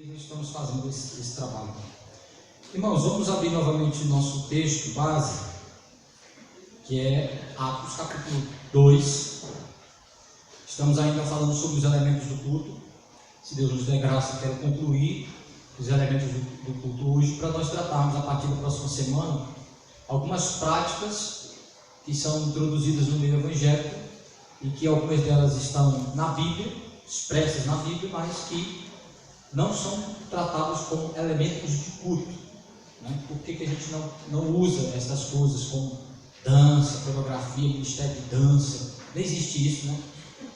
Nós estamos fazendo esse trabalho. Irmãos, vamos abrir novamente o nosso texto base, que é Atos capítulo 2. Estamos ainda falando sobre os elementos do culto. Se Deus nos der graça, quero concluir os elementos do culto hoje, para nós tratarmos a partir da próxima semana algumas práticas que são introduzidas no meio evangélico e que algumas delas estão na Bíblia, expressas na Bíblia, mas que não são tratadas como elementos de culto, né? Por que a gente não usa essas coisas como dança, coreografia, ministério de dança? Não existe isso, né?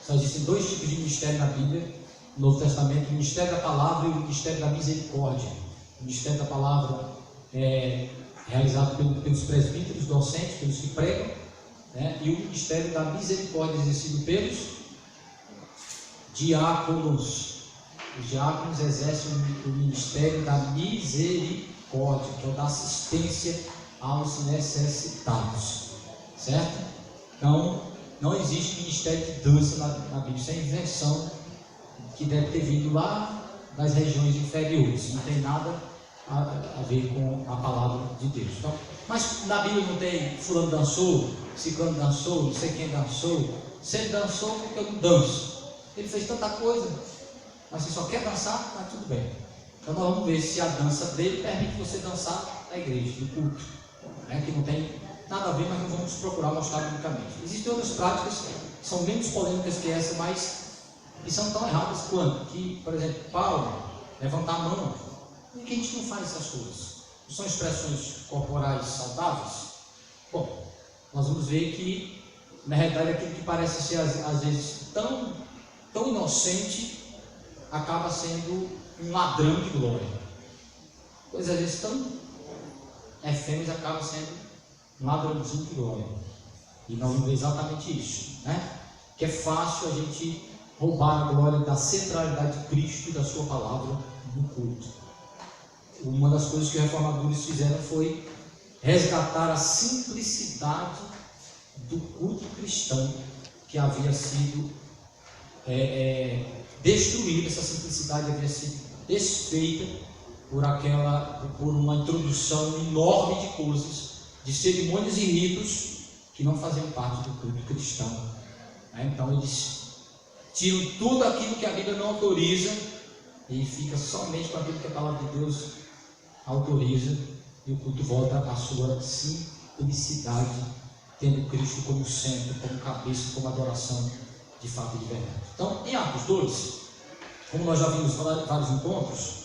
Só existem dois tipos de ministério na Bíblia, no Novo Testamento: o ministério da palavra e o ministério da misericórdia. O ministério da palavra é realizado pelos presbíteros, docentes, pelos que pregam, né? E o ministério da misericórdia exercido pelos diáconos. Os diáconos exercem o ministério da misericórdia, que é o da assistência aos necessitados, certo? Então, não existe ministério de dança na Bíblia. Isso é invenção que deve ter vindo lá das regiões inferiores. Não tem nada a ver com a palavra de Deus. Então, mas na Bíblia não tem fulano dançou, ciclano dançou, não sei quem dançou. Se ele dançou, porque eu não danço? Ele fez tanta coisa, mas você só quer dançar, está tudo bem. Então nós vamos ver se a dança dele permite você dançar na igreja, no culto, né? Que não tem nada a ver, mas nós vamos procurar mostrar biblicamente. Existem outras práticas que são menos polêmicas que essa, mas que são tão erradas quanto que, por exemplo, Paulo levantar a mão. Por que a gente não faz essas coisas? Não são expressões corporais saudáveis? Bom, nós vamos ver que na realidade aquilo que parece ser às vezes tão inocente acaba sendo um ladrão de glória. Coisas às vezes tão efêmeras acaba sendo um ladrãozinho de glória. E nós vamos ver exatamente isso, né? Que é fácil a gente roubar a glória da centralidade de Cristo e da sua palavra no culto. Uma das coisas que os reformadores fizeram foi resgatar a simplicidade do culto cristão, que havia sido destruída. Essa simplicidade havia sido desfeita por uma introdução enorme de coisas, de cerimônias e ritos que não faziam parte do culto cristão, né? Então eles tiram tudo aquilo que a Bíblia não autoriza e fica somente com aquilo que a palavra de Deus autoriza, e o culto volta à sua simplicidade, tendo Cristo como centro, como cabeça, como adoração de fato e de verdade. Então, em Atos 2, como nós já vimos falar em vários encontros,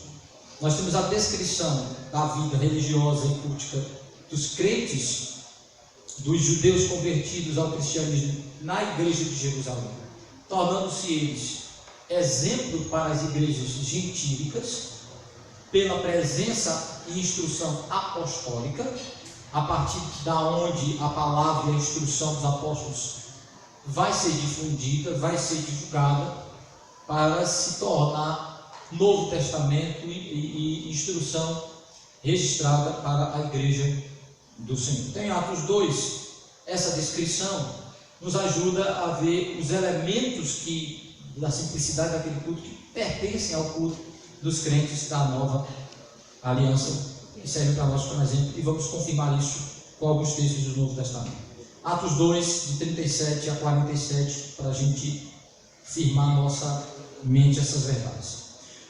nós temos a descrição da vida religiosa e cultica dos crentes, dos judeus convertidos ao cristianismo na igreja de Jerusalém, tornando-se eles exemplo para as igrejas gentílicas, pela presença e instrução apostólica, a partir da onde a palavra e a instrução dos apóstolos vai ser difundida, vai ser divulgada, para se tornar Novo Testamento e instrução registrada para a igreja do Senhor. Então, em Atos 2, essa descrição nos ajuda a ver os elementos da simplicidade daquele culto que pertencem ao culto dos crentes da nova aliança, que serve para nós como exemplo, e vamos confirmar isso com alguns textos do Novo Testamento. Atos 2, de 37 a 47, para a gente firmar nossa mente essas verdades.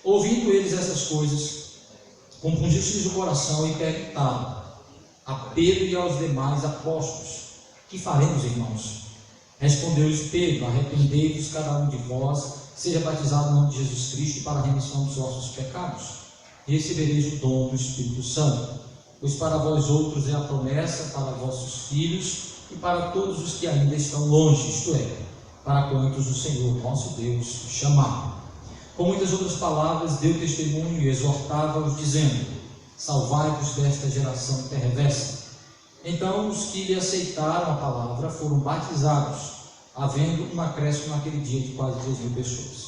Ouvindo eles essas coisas, compungiu-se-lhes o coração e perguntaram a Pedro e aos demais apóstolos: que faremos, irmãos? Respondeu-lhes Pedro: arrependei-vos cada um de vós, seja batizado no nome de Jesus Cristo para a remissão dos vossos pecados, e recebereis o dom do Espírito Santo. Pois para vós outros é a promessa, para vossos filhos e para todos os que ainda estão longe, isto é, para quantos o Senhor nosso Deus chamar. Com muitas outras palavras deu testemunho e exortava-os, dizendo: salvai-vos desta geração perversa. Então os que lhe aceitaram a palavra foram batizados, havendo um acréscimo naquele dia de quase 2.000 pessoas.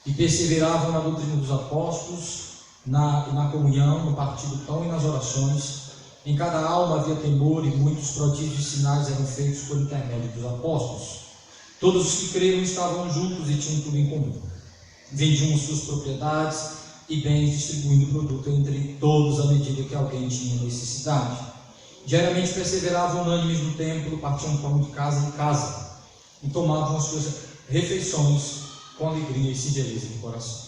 E perseveravam na doutrina dos apóstolos, na comunhão, no partir do pão e nas orações. Em cada alma havia temor, e muitos prodígios e sinais eram feitos por intermédio dos apóstolos. Todos os que creram estavam juntos e tinham tudo em comum. Vendiam suas propriedades e bens, distribuindo o produto entre todos à medida que alguém tinha necessidade. Diariamente perseveravam unânimes no templo, partiam pão de casa em casa e tomavam as suas refeições com alegria e singeleza de coração,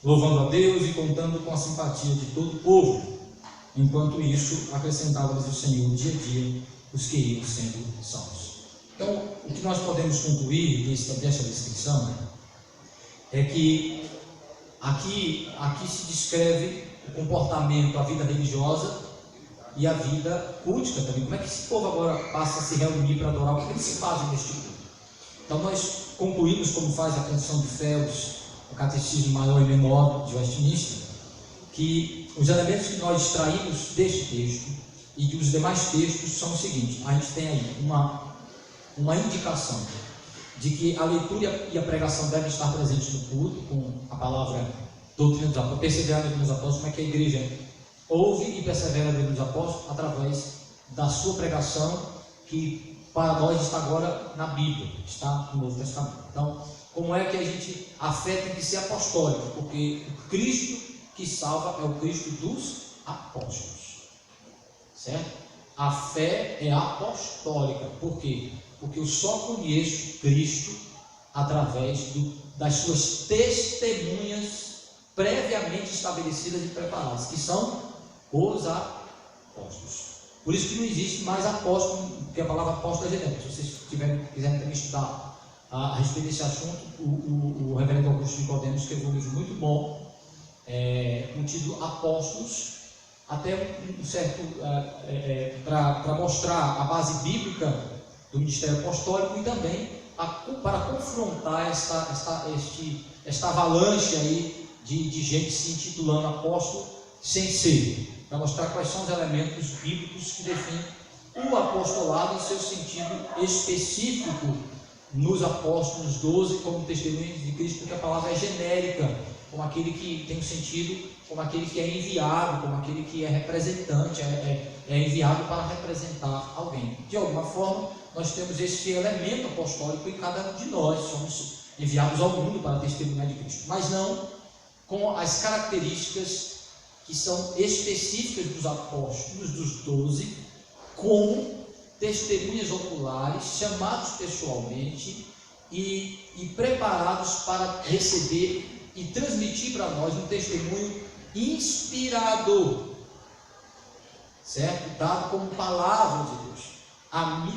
louvando a Deus e contando com a simpatia de todo o povo. Enquanto isso, acrescentava-lhes o Senhor dia a dia os que iam sendo salvos. Então, o que nós podemos concluir dessa descrição é que aqui se descreve o comportamento, a vida religiosa e a vida cultica também. Como é que esse povo agora passa a se reunir para adorar? O que eles se fazem neste culto? Então nós concluímos, como faz a confissão de fé, o catecismo maior e menor de Westminster, que os elementos que nós extraímos deste texto e dos demais textos são o seguinte: a gente tem aí uma indicação de que a leitura e a pregação devem estar presentes no culto, com a palavra doutrina dos apóstolos, perseverar na doutrina dos apóstolos. Como é que a igreja ouve e persevera na doutrina dos apóstolos? Através da sua pregação, que para nós está agora na Bíblia, está no Novo Testamento. Então, como é que a fé tem que ser apostólica? Porque o Cristo que salva é o Cristo dos apóstolos, certo? A fé é apostólica. Por quê? Porque eu só conheço Cristo através das suas testemunhas previamente estabelecidas e preparadas, que são os apóstolos. Por isso que não existe mais apóstolo, porque a palavra apóstolo é genérica. Se vocês quiserem também estudar a respeito desse assunto, o reverendo Augusto Nicodemos escreveu um livro muito bom, com o título Apóstolos, até um certo para mostrar a base bíblica do ministério apostólico e também para confrontar esta avalanche aí de gente se intitulando apóstolo sem ser, para mostrar quais são os elementos bíblicos que definem o apostolado em seu sentido específico nos apóstolos 12 como testemunhas de Cristo, porque a palavra é genérica, como aquele que tem um sentido, como aquele que é enviado, como aquele que é representante, é enviado para representar alguém. De alguma forma, nós temos esse elemento apostólico em cada um de nós, somos enviados ao mundo para testemunhar de Cristo, mas não com as características que são específicas dos apóstolos, dos 12, como testemunhas oculares, chamados pessoalmente e preparados para receber e transmitir para nós um testemunho inspirador, certo? Dado como palavra de Deus.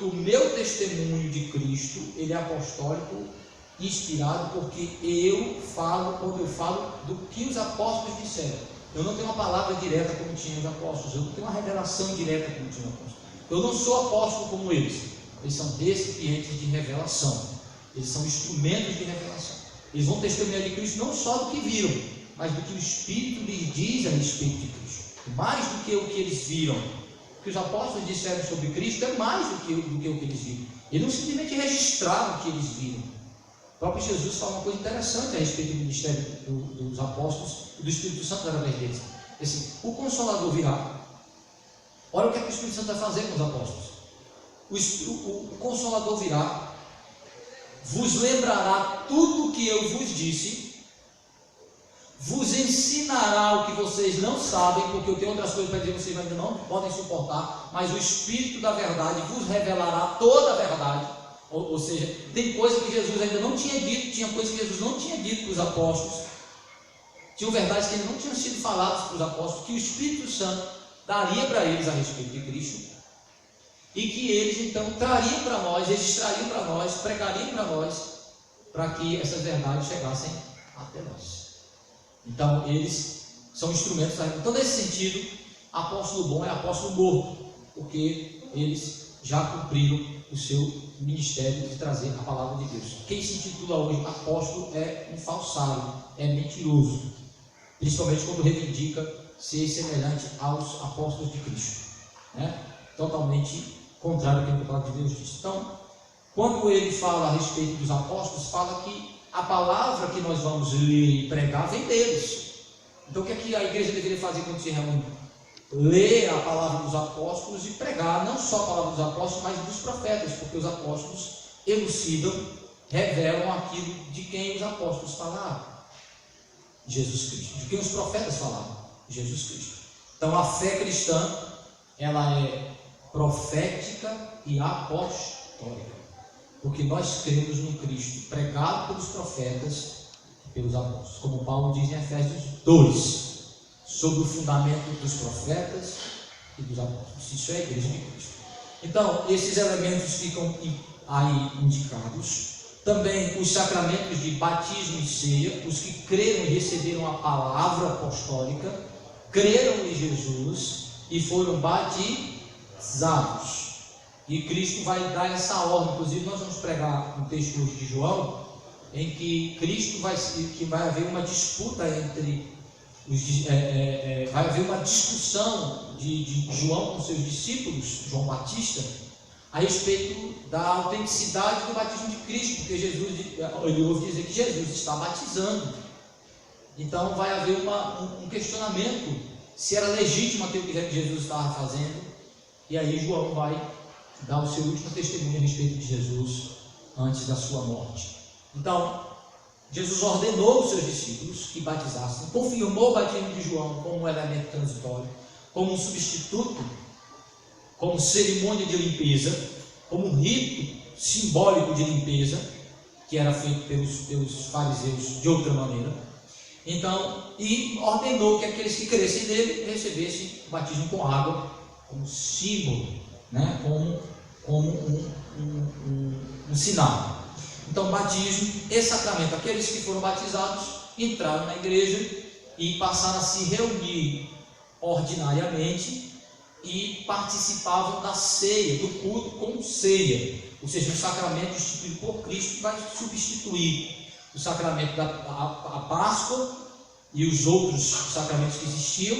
O meu testemunho de Cristo, ele é apostólico, inspirado, porque quando eu falo do que os apóstolos disseram. Eu não tenho uma palavra direta como tinham os apóstolos, eu não tenho uma revelação direta como tinham os apóstolos. Eu não sou apóstolo como eles são recipientes de revelação, eles são instrumentos de revelação. Eles vão testemunhar de Cristo não só do que viram, mas do que o Espírito lhes diz a respeito de Cristo, mais do que o que eles viram. O que os apóstolos disseram sobre Cristo é mais do que o que eles viram. Eles não simplesmente registraram o que eles viram. O próprio Jesus fala uma coisa interessante a respeito do ministério dos apóstolos e do Espírito Santo através deles. Assim, o Consolador virá. Olha o que é que o Espírito Santo vai fazer com os apóstolos. O Consolador virá, vos lembrará tudo o que eu vos disse, vos ensinará o que vocês não sabem, porque eu tenho outras coisas para dizer que vocês ainda não podem suportar, mas o Espírito da verdade vos revelará toda a verdade. Ou seja, tem coisa que Jesus ainda não tinha dito, tinha coisa que Jesus não tinha dito para os apóstolos, tinham verdades que ainda não tinham sido faladas para os apóstolos, que o Espírito Santo daria para eles a respeito de Cristo, e que eles então trariam para nós, registrariam para nós, pregariam para nós, para que essas verdades chegassem até nós. Então eles são instrumentos. Então, nesse sentido, apóstolo bom é apóstolo morto, porque eles já cumpriram o seu ministério de trazer a palavra de Deus. Quem se intitula hoje apóstolo é um falsário, é mentiroso, principalmente quando reivindica ser semelhante aos apóstolos de Cristo, né? Totalmente contrário ao que a palavra de Deus diz. Então, quando ele fala a respeito dos apóstolos, fala que a palavra que nós vamos ler e pregar vem deles. Então, o que é que a igreja deveria fazer quando se reúne? Ler a palavra dos apóstolos e pregar não só a palavra dos apóstolos, mas dos profetas, porque os apóstolos elucidam, revelam aquilo de quem os apóstolos falaram. Jesus Cristo. De quem os profetas falavam? Jesus Cristo. Então a fé cristã, ela é profética e apostólica, porque nós cremos no Cristo pregado pelos profetas e pelos apóstolos, como Paulo diz em Efésios 2, sobre o fundamento dos profetas e dos apóstolos. Isso é a igreja de Cristo. Então, esses elementos ficam aí indicados. Também os sacramentos de batismo e ceia, os que creram e receberam a palavra apostólica, creram em Jesus e foram batizados. E Cristo vai dar essa ordem. Inclusive nós vamos pregar um texto hoje de João, em que Cristo vai haver uma disputa entre vai haver uma discussão de João com seus discípulos, João Batista, a respeito da autenticidade do batismo de Cristo, porque ele ouve dizer que Jesus está batizando. Então vai haver um questionamento se era legítimo aquilo que Jesus estava fazendo, e aí João vai dar o seu último testemunho a respeito de Jesus antes da sua morte. Então, Jesus ordenou os seus discípulos que batizassem, confirmou o batismo de João como um elemento transitório, como um substituto, como cerimônia de limpeza, como um rito simbólico de limpeza, que era feito pelos fariseus de outra maneira. Então, e ordenou que aqueles que crescem nele recebessem o batismo com água, como símbolo, né? como um sinal. Então, batismo e sacramento. Aqueles que foram batizados entraram na igreja e passaram a se reunir ordinariamente e participavam da ceia, do culto com ceia, ou seja, um sacramento instituído por Cristo que vai substituir o sacramento da Páscoa e os outros sacramentos que existiam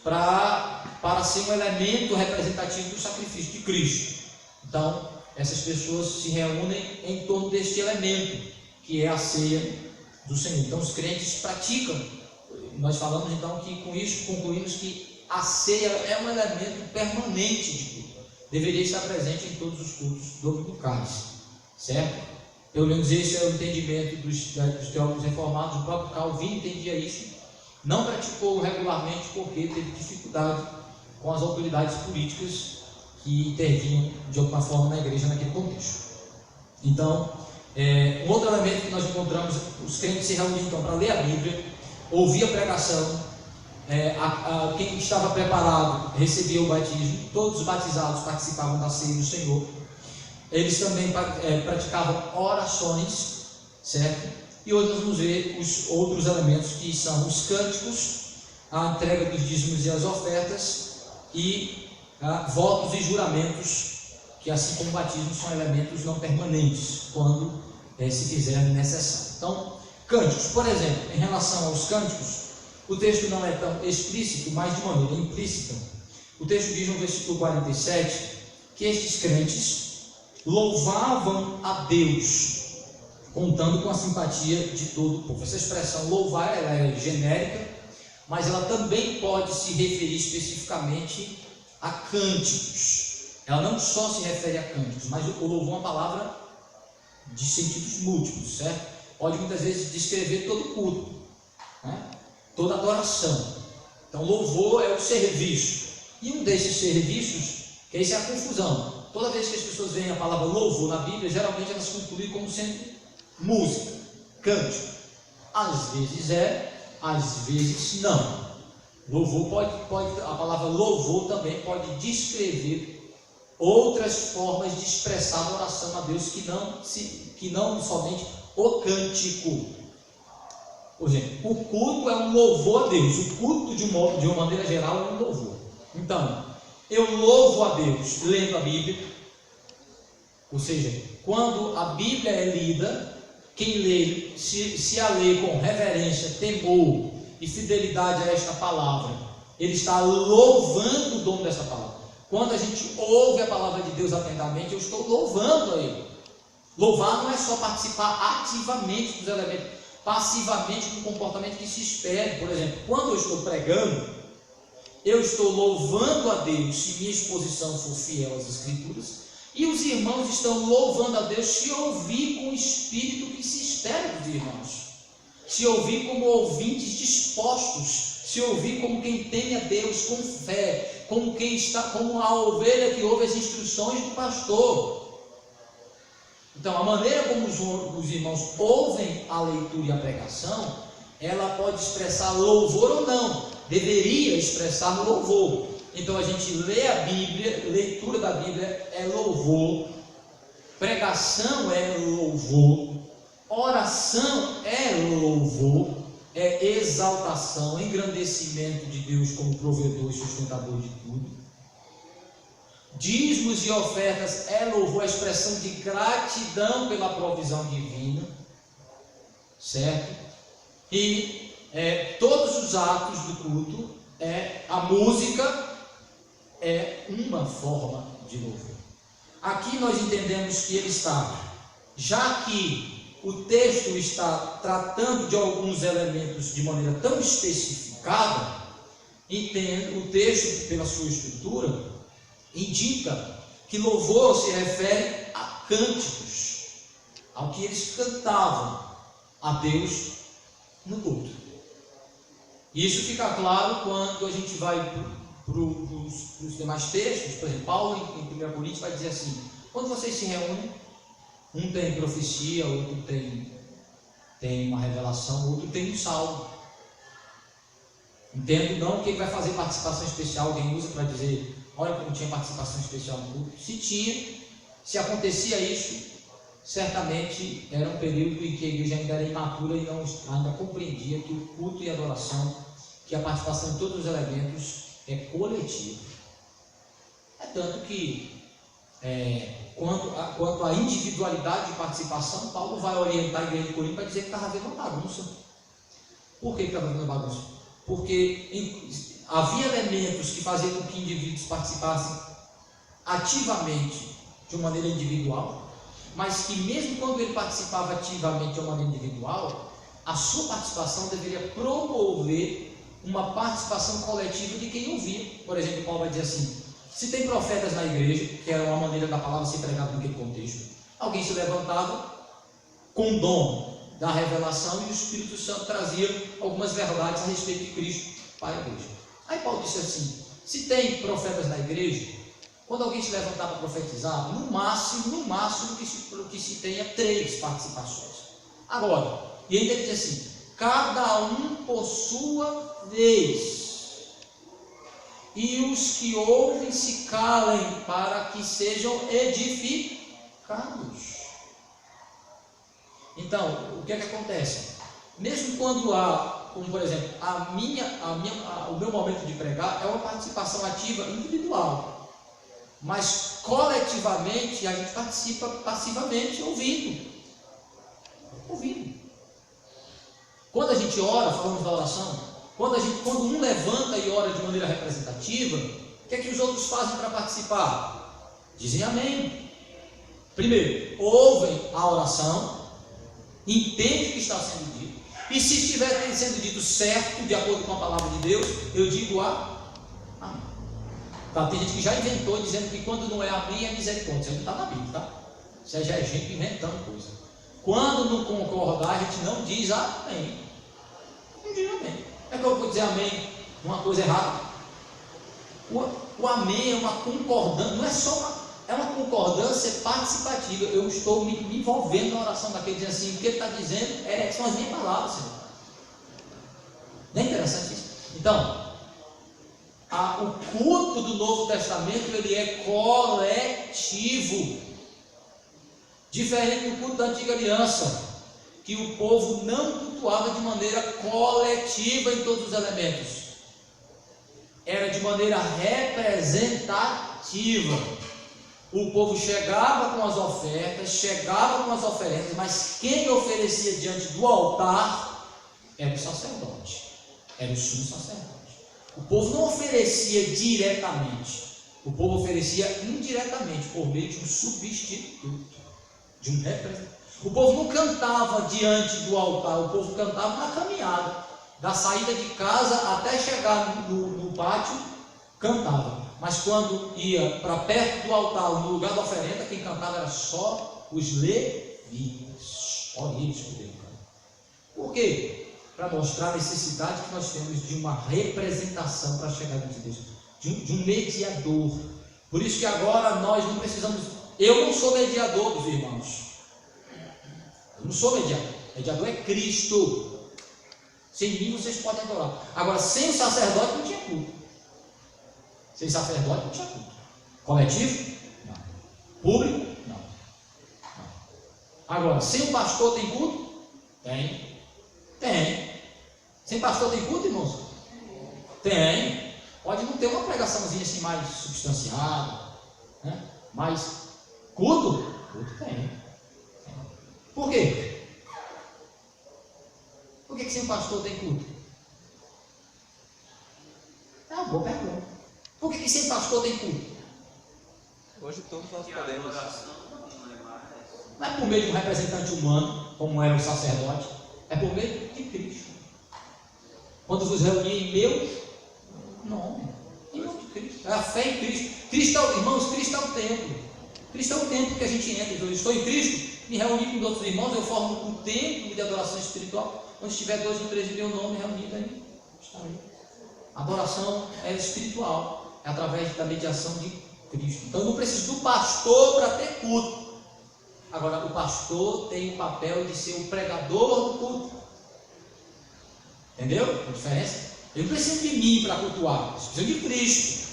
para ser um elemento representativo do sacrifício de Cristo. Então, essas pessoas se reúnem em torno deste elemento, que é a ceia do Senhor. Então, os crentes praticam. Nós falamos então que com isso concluímos que a ceia é um elemento permanente de culto. Deveria estar presente em todos os cultos dominicais, certo? Pelo menos esse é o entendimento dos teólogos reformados. O próprio Calvino entendia isso. Não praticou regularmente porque teve dificuldade com as autoridades políticas que intervinham de alguma forma na igreja naquele contexto. Então, um outro elemento que nós encontramos, os crentes se reuniam então para ler a Bíblia, ouvir a pregação, quem estava preparado recebia o batismo, todos os batizados participavam da ceia do Senhor. Eles também praticavam orações, certo? E hoje nós vamos ver os outros elementos, que são os cânticos, a entrega dos dízimos e as ofertas, e votos e juramentos, que assim como o batismo são elementos não permanentes, quando se fizer necessário. Então, cânticos, por exemplo, em relação aos cânticos, o texto não é tão explícito, mas de maneira implícita. O texto diz no versículo 47 que estes crentes louvavam a Deus, contando com a simpatia de todo o povo. Essa expressão louvar, ela é genérica, mas ela também pode se referir especificamente a cânticos. Ela não só se refere a cânticos, mas o louvor é uma palavra de sentidos múltiplos, certo? Pode muitas vezes descrever todo culto, né? Toda adoração. Então, louvor é o serviço. E um desses serviços, que essa é a confusão. Toda vez que as pessoas veem a palavra louvor na Bíblia, geralmente elas concluem como sendo música, cântico. Às vezes às vezes não. Louvor a palavra louvor também pode descrever outras formas de expressar a oração a Deus que não somente o cântico. Por exemplo, o culto é um louvor a Deus. O culto de uma maneira geral é um louvor. Então, eu louvo a Deus lendo a Bíblia. Ou seja, quando a Bíblia é lida, quem lê, se a lê com reverência, temor e fidelidade a esta palavra, ele está louvando o dono dessa palavra. Quando a gente ouve a palavra de Deus atentamente, eu estou louvando a Ele. Louvar não é só participar ativamente dos elementos, passivamente do comportamento que se espere. Por exemplo, quando eu estou pregando, eu estou louvando a Deus se minha exposição for fiel às Escrituras, e os irmãos estão louvando a Deus se ouvir com o espírito que se espera dos irmãos. se ouvir como ouvintes dispostos, se ouvir como quem teme a Deus com fé, como quem está, como a ovelha que ouve as instruções do pastor. Então, a maneira como os irmãos ouvem a leitura e a pregação, ela pode expressar louvor ou não, deveria expressar louvor. Então, a gente lê a Bíblia, leitura da Bíblia é louvor, pregação é louvor, oração é louvor, é exaltação, engrandecimento de Deus como provedor e sustentador de tudo. Dízimos e ofertas é louvor, a expressão de gratidão pela provisão divina, certo? E todos os atos do culto, a música é uma forma de louvor. Aqui nós entendemos que ele está, já que o texto está tratando de alguns elementos de maneira tão especificada, o texto, pela sua estrutura, indica que louvor se refere a cânticos, ao que eles cantavam a Deus no culto. Isso fica claro quando a gente vai para os demais textos. Por exemplo, Paulo em 1 Coríntios vai dizer assim: quando vocês se reúnem, um tem profecia, outro tem uma revelação, outro tem um salmo. Entendo não que ele vai fazer participação especial, alguém usa para dizer, olha como tinha participação especial no culto. Se tinha, se acontecia isso, certamente era um período em que a igreja ainda era imatura e ainda compreendia que o culto e a adoração, que a participação de todos os elementos é coletiva. É tanto que quanto à individualidade de participação, Paulo vai orientar a igreja de Corinto para dizer que estava havendo uma bagunça. Por que estava havendo uma bagunça? Porque havia elementos que faziam com que indivíduos participassem ativamente de uma maneira individual, mas que mesmo quando ele participava ativamente de uma maneira individual, a sua participação deveria promover uma participação coletiva de quem ouvia. Por exemplo, Paulo vai dizer assim: se tem profetas na igreja, que era uma maneira da palavra ser pregada naquele contexto, alguém se levantava com o dom da revelação e o Espírito Santo trazia algumas verdades a respeito de Cristo para a igreja. Aí Paulo disse assim: se tem profetas na igreja, quando alguém se levantar para profetizar, no máximo que se tenha 3 participações. Agora, e ainda diz assim: cada um por sua vez, e os que ouvem se calem, para que sejam edificados. Então, o que é que acontece? Mesmo quando há, como por exemplo, o meu momento de pregar é uma participação ativa individual, mas coletivamente a gente participa passivamente ouvindo. Quando a gente ora, falamos da oração, quando um levanta e ora de maneira representativa, o que é que os outros fazem para participar? Dizem amém. Primeiro, ouvem a oração, entendem o que está sendo dito, e se estiver sendo dito certo, de acordo com a palavra de Deus, eu digo amém. Tá, tem gente que já inventou dizendo que quando não é amém é misericórdia. Isso não está na Bíblia, tá? Isso já é gente inventando coisa. Quando não concordar, a gente não diz amém. Não diz amém. É que eu vou dizer amém uma coisa errada? O amém é uma concordância, não é só é uma concordância participativa. Eu estou me envolvendo na oração daquele, dizendo assim: o que ele está dizendo são as minhas palavras, Senhor. Não é interessante isso? Então, o culto do Novo Testamento ele é coletivo, diferente do culto da Antiga Aliança, que o povo não cultuava de maneira coletiva em todos os elementos, era de maneira representativa. O povo chegava com as ofertas, chegava com as oferendas, mas quem oferecia diante do altar era o sacerdote, era o sumo sacerdote. O povo não oferecia diretamente, o povo oferecia indiretamente, por meio de um substituto, de um representante. O povo não cantava diante do altar, o povo cantava na caminhada, da saída de casa até chegar no pátio, cantava. Mas quando ia para perto do altar, no lugar da oferenda, quem cantava era só os levitas. Só eles poderiam cantar. Por quê? para mostrar a necessidade que nós temos de uma representação para chegar diante de Deus, de um mediador. Por isso que agora nós não precisamos. Eu não sou mediador dos irmãos. Eu não sou mediador. Mediador é Cristo. Sem mim vocês podem adorar. Agora, sem o sacerdote não tinha culto. Sem sacerdote não tinha culto. Coletivo? Não. Público? Não. Agora, sem o pastor tem culto? Tem. Tem. Sem pastor tem culto, irmãos? Tem. Pode não ter uma pregaçãozinha assim mais substanciada, né? Mas culto? Culto tem. Por quê? Por que sem pastor tem culto? É uma boa pergunta. Por que sem pastor tem culto? Hoje todos nós podemos. Não é por meio de um representante humano, como era o sacerdote, é por meio de Cristo. Quando vos reunir em meu nome, em nome de Cristo, é a fé em Cristo. Cristo é, irmãos, Cristo é o templo. Cristo é o templo que a gente entra. Eu estou em Cristo, me reuni com outros irmãos, eu formo um templo de adoração espiritual. Onde estiver 2 ou 3 em meu nome reunido aí, está aí. A adoração é espiritual, é através da mediação de Cristo. Então eu não preciso do pastor para ter culto. Agora, o pastor tem o papel de ser o pregador do culto. Entendeu a diferença? Eu não preciso de mim para cultuar, eu preciso de Cristo.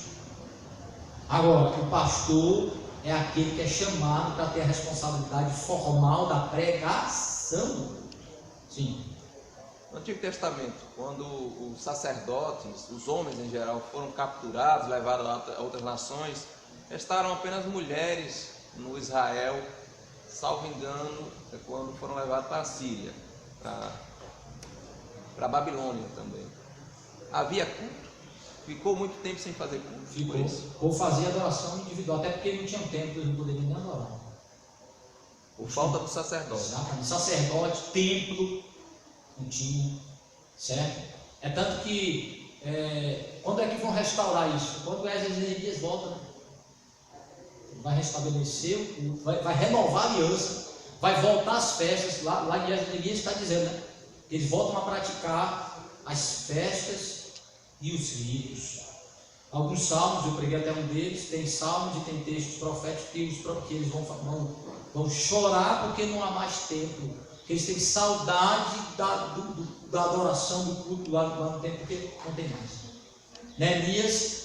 Agora, o pastor é aquele que é chamado para ter a responsabilidade formal da pregação. Sim. No Antigo Testamento, quando os sacerdotes, os homens em geral, foram capturados, levados a outras nações, restaram apenas mulheres no Israel, salvo engano, quando foram levados para a Síria, para a Babilônia também. Havia culto? Ficou muito tempo sem fazer culto? Ficou. Ou fazia adoração individual, até porque não tinham tempo, eles não poderiam nem adorar. Por falta do sacerdote. Exatamente. Sacerdote, templo, não tinha, certo? É tanto que, quando é que vão restaurar isso? Quando Esdras e Neemias voltam, né? Vai restabelecer o culto, vai renovar a aliança, vai voltar às festas. Lá em Esdras e Neemias está dizendo, né? Eles voltam a praticar as festas e os ritos. Alguns salmos, eu preguei até um deles, tem salmos e tem textos proféticos que eles vão chorar porque não há mais templo. Eles têm saudade da adoração, do culto lá no templo, porque não tem mais. Neemias,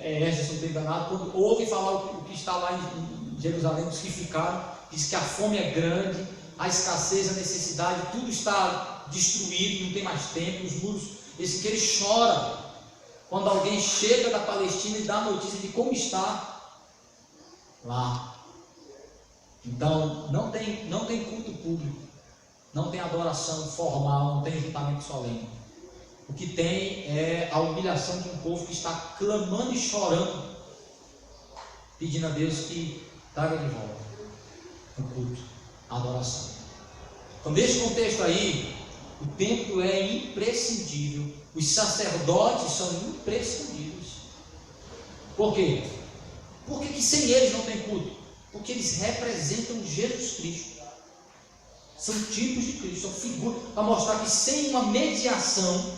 Esdras, se não estou enganado, quando ouve falar o que está lá em Jerusalém, os que ficaram, diz que a fome é grande, a escassez, a necessidade, tudo está destruído, não tem mais templo, os muros. Esse que ele chora quando alguém chega da Palestina e dá a notícia de como está lá. Então, não tem culto público, não tem adoração formal, não tem juntamento solene. O que tem é a humilhação de um povo que está clamando e chorando, pedindo a Deus que traga de volta o culto, a adoração. Então, nesse contexto aí, o templo é imprescindível, os sacerdotes são imprescindíveis. Por quê? Porque sem eles não tem culto? Porque eles representam Jesus Cristo. São tipos de Cristo, são figuras, para mostrar que sem uma mediação,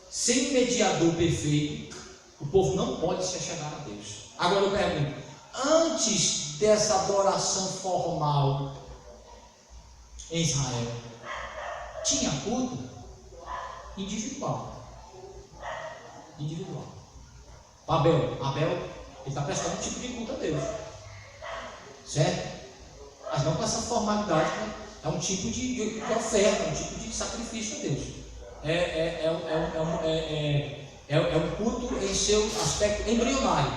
sem um mediador perfeito, o povo não pode se chegar a Deus. Agora eu pergunto, antes dessa adoração formal em Israel, tinha culto individual. Abel, ele está prestando um tipo de culto a Deus, certo? Mas não com essa formalidade, né? É um tipo de oferta, um tipo de sacrifício a Deus. É um culto em seu aspecto embrionário,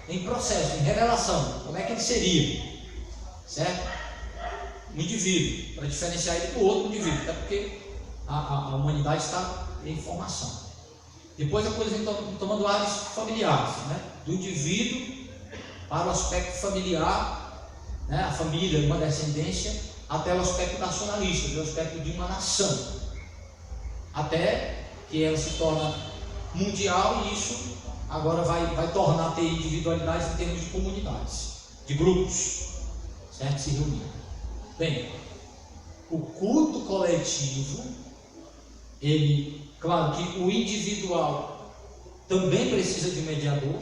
em processo, em revelação. Como é que ele seria? Certo? Um indivíduo, para diferenciar ele do outro indivíduo, até porque a humanidade está em formação. Depois a coisa vem tomando áreas familiares, né? Do indivíduo para o aspecto familiar, né? A família, uma descendência, até o aspecto nacionalista, o aspecto de uma nação, até que ela se torna mundial, e isso agora vai tornar ter individualidades em termos de comunidades, de grupos, certo? Se reunir. Bem, o culto coletivo Claro que o individual também precisa de um mediador,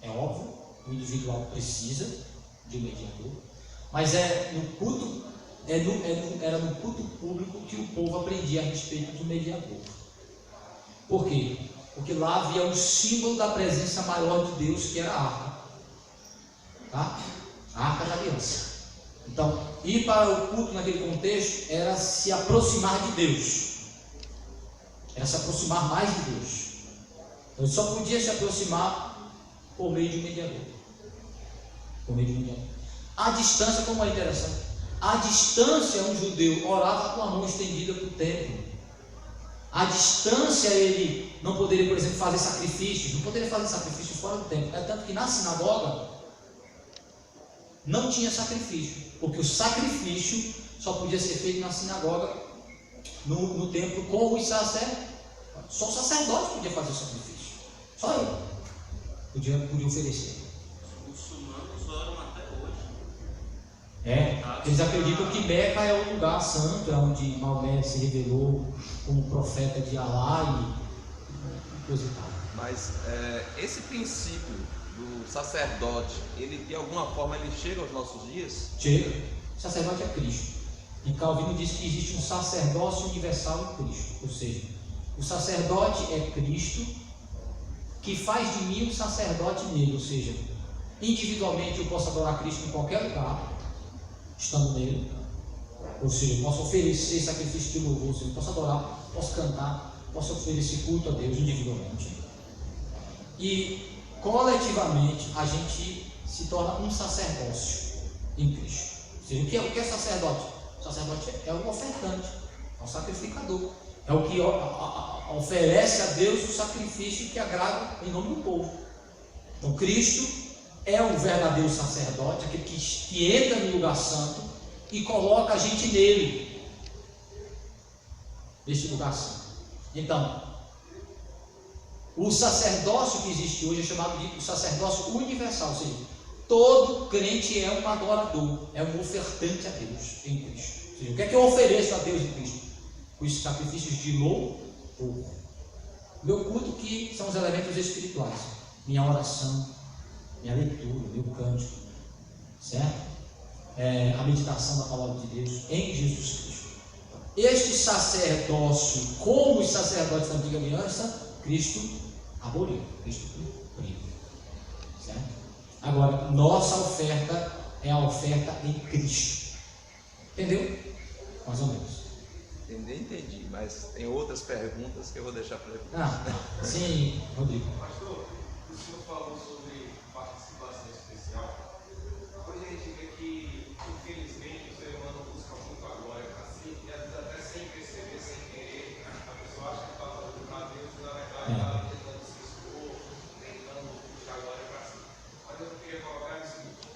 é óbvio, o individual precisa de um mediador, mas era no culto público que o povo aprendia a respeito do mediador. Por quê? Porque lá havia um símbolo da presença maior de Deus, que era a arca, tá? A arca da aliança. Então, ir para o culto naquele contexto era se aproximar de Deus, era se aproximar mais de Deus. Então, ele só podia se aproximar por meio de um mediador. Por meio de um mediador. A distância, como é interessante, a distância, um judeu orava com a mão estendida para o templo. A distância, ele não poderia, por exemplo, fazer sacrifícios, não poderia fazer sacrifício fora do templo. É tanto que na sinagoga não tinha sacrifício, porque o sacrifício só podia ser feito na sinagoga, no templo, com os sacerdotes. Só o sacerdote podia fazer o sacrifício, só ele podia oferecer. Os muçulmanos oram até hoje. Eles acreditam que Meca é o lugar santo, é onde Maomé se revelou como profeta de Alá e coisa e tal. Mas esse princípio do sacerdote, ele de alguma forma ele chega aos nossos dias? Chega. O sacerdote é Cristo. E Calvino diz que existe um sacerdócio universal em Cristo. Ou seja, o sacerdote é Cristo, que faz de mim um sacerdote nele. Ou seja, individualmente eu posso adorar Cristo em qualquer lugar, estando nele. Ou seja, eu posso oferecer sacrifício de louvor, ou seja, eu posso adorar, posso cantar, posso oferecer culto a Deus individualmente. E coletivamente a gente se torna um sacerdócio em Cristo. Ou seja, o que é sacerdote? O sacerdote é o ofertante, é o sacrificador, é o que oferece a Deus o sacrifício que agrada em nome do povo. Então Cristo é o verdadeiro sacerdote, aquele que entra no lugar santo e coloca a gente nele, neste lugar santo. Então, o sacerdócio que existe hoje é chamado de sacerdócio universal, ou seja, todo crente é um adorador, é um ofertante a Deus em Cristo. Ou seja, o que é que eu ofereço a Deus em Cristo? Os sacrifícios de louvor. Meu culto, que são os elementos espirituais, minha oração, minha leitura, meu cântico, certo? A meditação da palavra de Deus em Jesus Cristo. Este sacerdócio, como os sacerdotes da antiga aliança, Cristo aboliu, Cristo cumpriu, certo? Agora, nossa oferta é a oferta em Cristo. Entendeu? Mais ou menos. Entendi, mas tem outras perguntas que eu vou deixar para ele. Sim, Rodrigo. Pastor, o senhor falou sobre participação especial. Hoje a gente vê que, infelizmente, o ser humano busca muito a glória para si, e às vezes até sem perceber, sem querer, a pessoa acha que está fazendo para Deus e na verdade está tentando se expor, tentando puxar a glória para si. Mas eu queria colocar o seguinte: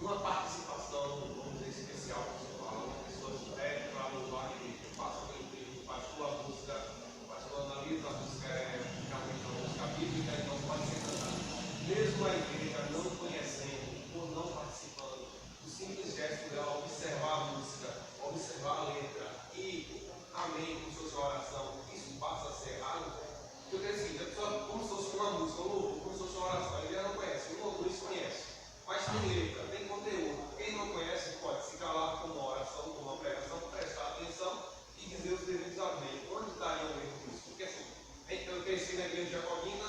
uma participação, vamos dizer, especial, uma pessoa se pede para louvar a igreja, passa pela igreja, faz sua música, analisa a música, realmente uma música bíblica, então pode ser cantada. Mesmo a igreja não conhecendo ou não participando, o simples gesto de observar a música, observar a letra e amém com sua oração, isso passa a ser algo. Eu quero dizer, a pessoa, como se fosse uma música, um louvor, como se fosse uma oração, a igreja não conhece, o louvor isso conhece, mas tem letra, tem conteúdo. Quem não conhece pode se calar com uma oração, com uma pregação, prestar atenção e dizer os devidos amém. Onde estaria o erro disso? Porque assim, eu cresci na igreja jacobina,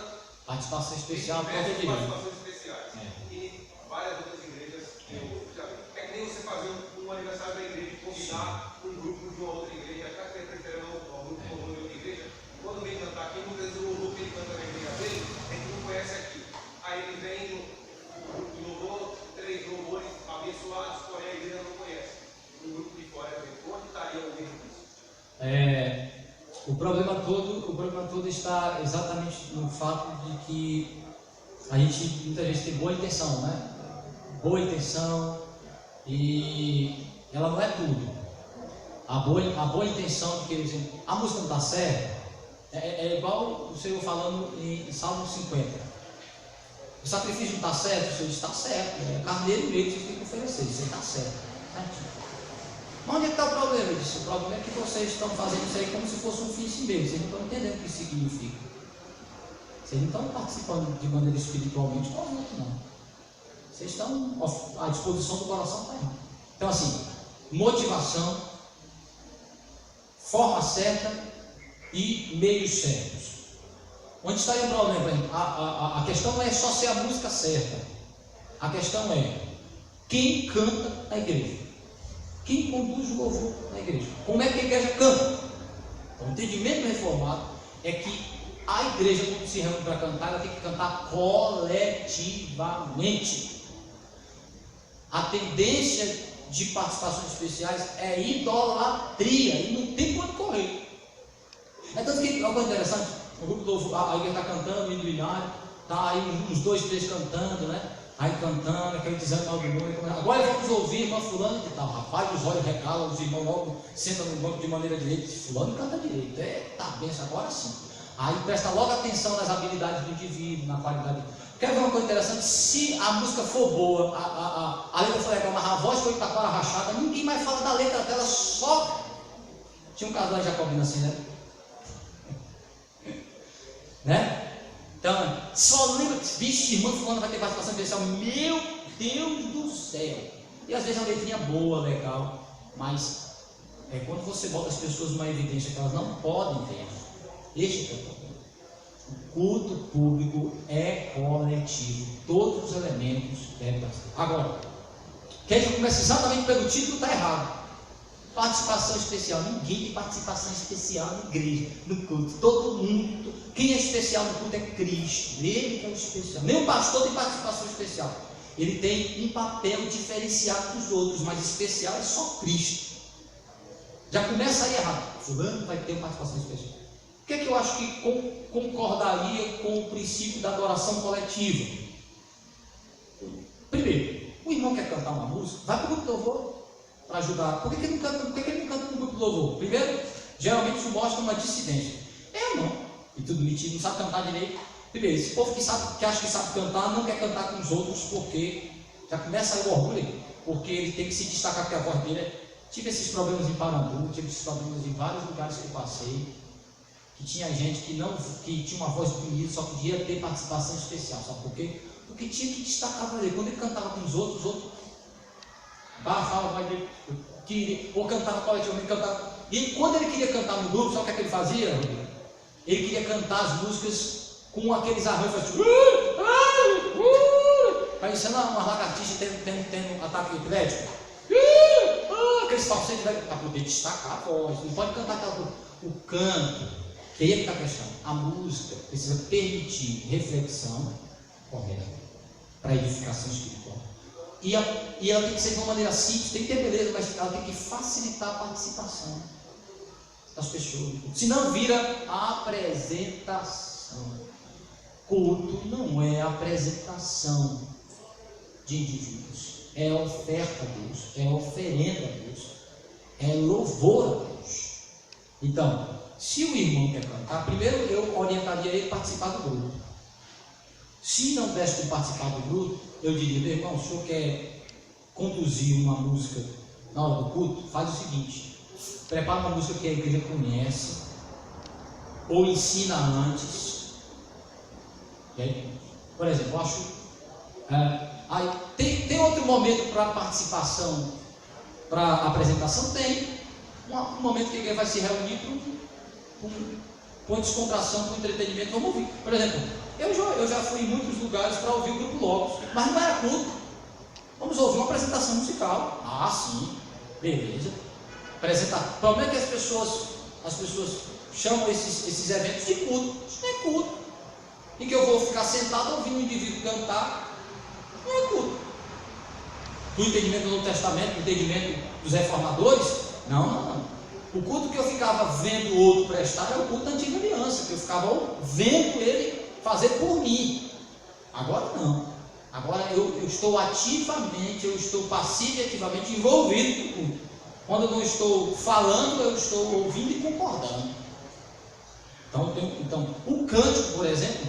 Participação especial, participações especiais. E várias outras igrejas que eu já vi. É que nem você fazer um aniversário da igreja e convidar um grupo de uma outra igreja, já que prefere um grupo comum de outra igreja. Quando vem cantar aqui, muitas vezes o louvor que ele canta na igreja dele, a gente não conhece aqui. Aí ele vem no grupo de louvor, 3 louvores abençoados, porém a igreja não conhece. Um grupo de fora, onde estaria o erro disso? O problema todo está exatamente no fato de que a gente muitas vezes tem boa intenção, né? Boa intenção, e ela não é tudo. A boa intenção de querer, a música não está certa, é igual o Senhor falando em Salmo 50. O sacrifício não está certo, o Senhor está certo, é carneiro mesmo que você tem que oferecer, isso está certo. Mas onde é que está o problema disso? O problema é que vocês estão fazendo isso aí como se fosse um fim em si mesmo. Vocês não estão entendendo o que isso significa. Vocês não estão participando de maneira espiritualmente com o outro, não. Vocês estão à disposição do coração para errar. Então, assim, motivação, forma certa e meios certos. Onde está aí o problema? A questão não é só ser a música certa. A questão é quem canta na igreja. Quem conduz o louvor na igreja. Como é que a igreja canta? Então, o entendimento reformado é que a igreja, quando se reúne para cantar, ela tem que cantar coletivamente. A tendência de participações especiais é idolatria e não tem quanto correr. É tanto que, uma coisa interessante, o grupo do louvor, a igreja está cantando, indo binário, está aí uns 2, 3 cantando, né? Aí cantando, aquele desânimo do mundo. Agora vamos ouvir irmã fulano e tal. Rapaz, os olhos recalam, os irmãos logo sentam no banco de maneira direita. Fulano canta direito. Tá benção, agora sim. Aí presta logo atenção nas habilidades do indivíduo, na qualidade. Quer ver uma coisa interessante? Se a música for boa, a letra for legal, mas a voz foi taquara rachada, ninguém mais fala da letra dela, só. Tinha um casal jacobino assim, né? Né? Então, só lembra, bicho, irmã fulano vai ter participação especial. Meu Deus do céu! E às vezes é uma letrinha boa, legal, mas é quando você bota as pessoas numa evidência que elas não podem ter. Este é o problema. O culto público é coletivo. Todos os elementos devem participar. Agora, que a gente começa exatamente pelo título, está errado. Participação especial. Ninguém tem participação especial na igreja, no culto. Todo mundo. Quem é especial no culto é Cristo. Ele que é o especial. Nem o pastor tem participação especial. Ele tem um papel diferenciado dos outros, mas especial é só Cristo. Já começa aí errado. Fulano vai ter participação especial. O que é que eu acho que concordaria com o princípio da adoração coletiva? Primeiro, o irmão quer cantar uma música, vai para o grupo de louvor para ajudar. Por que ele não canta no grupo de louvor? Primeiro, geralmente isso mostra uma dissidência. Não, e tudo metido, não sabe cantar direito. Primeiro, esse povo que acha que sabe cantar, não quer cantar com os outros, porque já começa aí o orgulho, porque ele tem que se destacar, porque a voz dele tive esses problemas em Parambu, tive esses problemas em vários lugares que eu passei. Que tinha gente que tinha uma voz bonita, só podia ter participação especial. Sabe por quê? Porque tinha que destacar para ele. Quando ele cantava com os outros barrava, ou cantava coletivamente, cantava. E quando ele queria cantar no grupo, sabe o que é que ele fazia? Ele queria cantar as músicas com aqueles arranjos assim, parecendo umas lagartixas tendo ataque epilético. Aqueles falsetes para poder destacar a voz. Não pode cantar o canto. E aí é que está a questão. A música precisa permitir reflexão correta para edificação espiritual. E ela tem que ser de uma maneira simples, tem que ter beleza, mas ela tem que facilitar a participação das pessoas. Senão vira apresentação. Culto não é apresentação de indivíduos. É oferta a Deus, é oferenda a Deus, é louvor a Deus. Então, se o irmão quer cantar, primeiro eu orientaria ele a participar do grupo. Se não desse para participar do grupo, eu diria, meu irmão, o senhor quer conduzir uma música na hora do culto? Faz o seguinte, prepara uma música que a igreja conhece, ou ensina antes. E aí, por exemplo, eu acho... aí, tem outro momento para participação, para apresentação? Tem. Um momento que a igreja vai se reunir com descontração, com entretenimento, vamos ouvir. Por exemplo, eu já fui em muitos lugares para ouvir o grupo Logos, mas não era culto. Vamos ouvir uma apresentação musical. Ah, sim, beleza. Apresentar. O problema é que as pessoas chamam esses eventos de culto. Isso não é culto. Em que eu vou ficar sentado ouvindo um indivíduo cantar, não é culto. Do entendimento do Novo Testamento, do entendimento dos reformadores, não. O culto que eu ficava vendo o outro prestar é o culto da antiga aliança, que eu ficava vendo ele fazer por mim. Agora não. Agora eu estou ativamente, eu estou passivo e ativamente envolvido no culto. Quando eu não estou falando, eu estou ouvindo e concordando. Então, o cântico, por exemplo,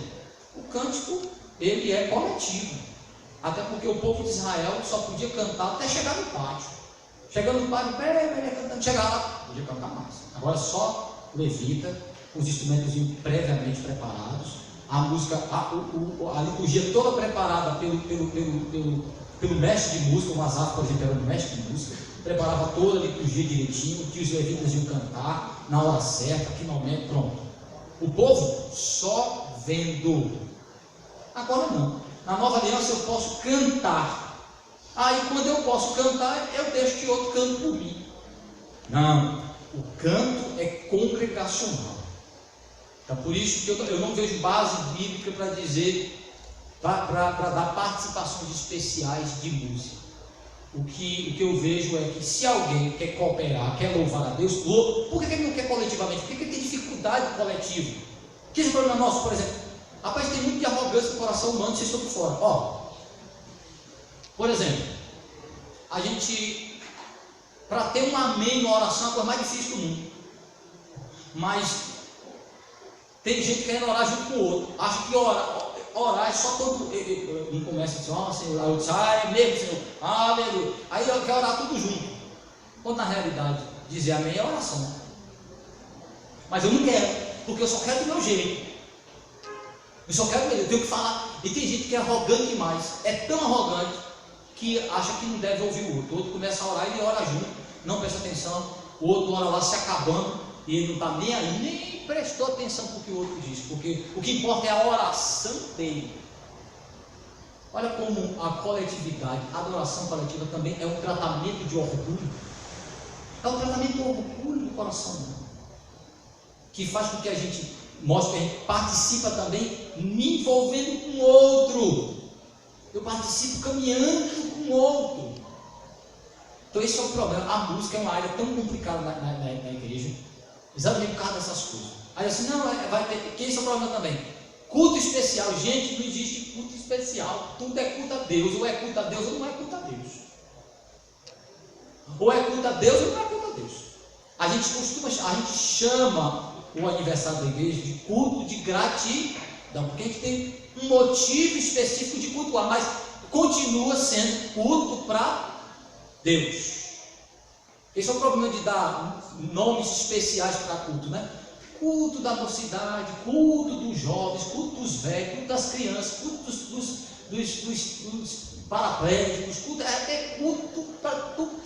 ele é coletivo. Até porque o povo de Israel só podia cantar até chegar no pátio. Chegando no padre, cantando, chegava lá, podia cantar mais. Agora só levita, os instrumentos previamente preparados, a música, a liturgia toda preparada pelo mestre de música. O Azar, por exemplo, era o mestre de música, preparava toda a liturgia direitinho, que os levitas iam cantar na hora certa, que momento, pronto. O povo só vendo. Agora não. Na nova aliança eu posso cantar. Aí quando eu posso cantar, eu deixo que outro cante por mim. Não. O canto é congregacional. Então por isso que eu não vejo base bíblica para dizer, para dar participações especiais de música. O que eu vejo é que se alguém quer cooperar, quer louvar a Deus, por que ele não quer coletivamente? Por que ele tem dificuldade coletiva? Que esse problema nosso, por exemplo? Rapaz, tem muito de arrogância no coração humano, vocês estão por fora. Ó, por exemplo, a gente, para ter um amém na oração, é a coisa mais difícil do mundo. Mas tem gente querendo orar junto com o outro. Acha que orar é só quando um começa a dizer, ó Senhor, aí eu disse, é mesmo, Senhor, aleluia. Aí eu quero orar tudo junto. Quando na realidade, dizer amém é oração. Mas eu não quero, porque eu só quero do meu jeito. Eu só quero, eu tenho que falar. E tem gente que é arrogante demais, é tão arrogante que acha que não deve ouvir o outro. O outro começa a orar e ele ora junto, não presta atenção. O outro ora lá se acabando e ele não está nem aí, nem prestou atenção para o que o outro diz, porque o que importa é a oração dele. Olha como a coletividade, a adoração coletiva também é um tratamento de orgulho. É um tratamento de orgulho do coração humano, que faz com que a gente mostre que a gente participa também me envolvendo com o outro. Eu participo caminhando com o outro. Então esse é o problema. A música é uma área tão complicada na igreja, exatamente por causa dessas coisas. Aí assim, não, vai ter, que esse é o problema também. Culto especial, gente, não existe culto especial. Tudo é culto a Deus, ou é culto a Deus ou não é culto a Deus. Ou é culto a Deus ou não é culto a Deus. A gente chama o aniversário da igreja de culto de gratidão, porque a gente tem um motivo específico de cultuar, mas continua sendo culto para Deus. Esse é o problema de dar nomes especiais para culto, né? Culto da mocidade, culto dos jovens, culto dos velhos, culto das crianças, culto dos paraplégicos, culto, até culto para tudo.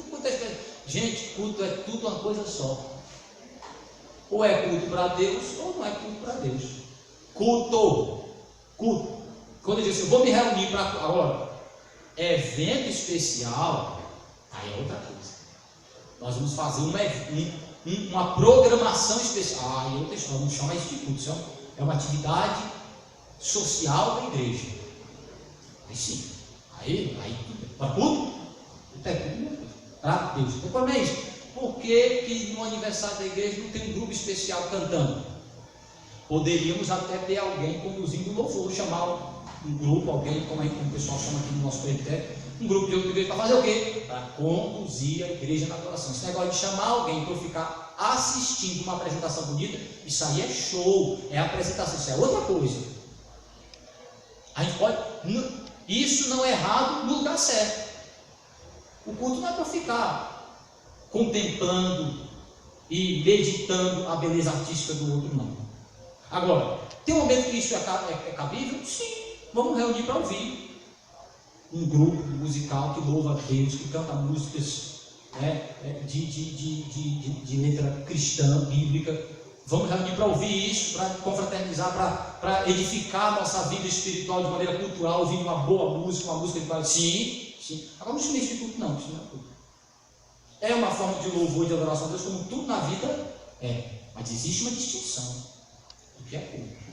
Gente, culto é tudo uma coisa só. Ou é culto para Deus, ou não é culto para Deus. Culto. Quando eu digo assim, eu vou me reunir para agora, evento especial, aí é outra coisa. Nós vamos fazer uma programação especial. Aí é outra história, não chama isso de culto, isso é uma atividade social da igreja. Aí sim, aí para culto, é culto para Deus. Então, como é isso? Por que no aniversário da igreja não tem um grupo especial cantando? Poderíamos até ter alguém conduzindo o louvor, chamar um grupo, alguém, como o pessoal chama aqui no nosso presbitério, um grupo de outra igreja para fazer o quê? Para conduzir a igreja na adoração. Esse negócio de chamar alguém para ficar assistindo uma apresentação bonita, isso aí é show, é apresentação, isso é outra coisa. A gente pode, isso não é errado no lugar certo. O culto não é para ficar contemplando e meditando a beleza artística do outro, não. Agora, tem um momento que isso é cabível? Sim, vamos reunir para ouvir. Um grupo musical que louva a Deus, que canta músicas de letra cristã, bíblica. Vamos reunir para ouvir isso, para confraternizar, para edificar a nossa vida espiritual de maneira cultural, ouvindo uma boa música, uma música de qualidade. Sim. Agora não chama isso de culto, não. Isso não é culto. É uma forma de louvor e de adoração a Deus, como tudo na vida é. Mas existe uma distinção do que é culto.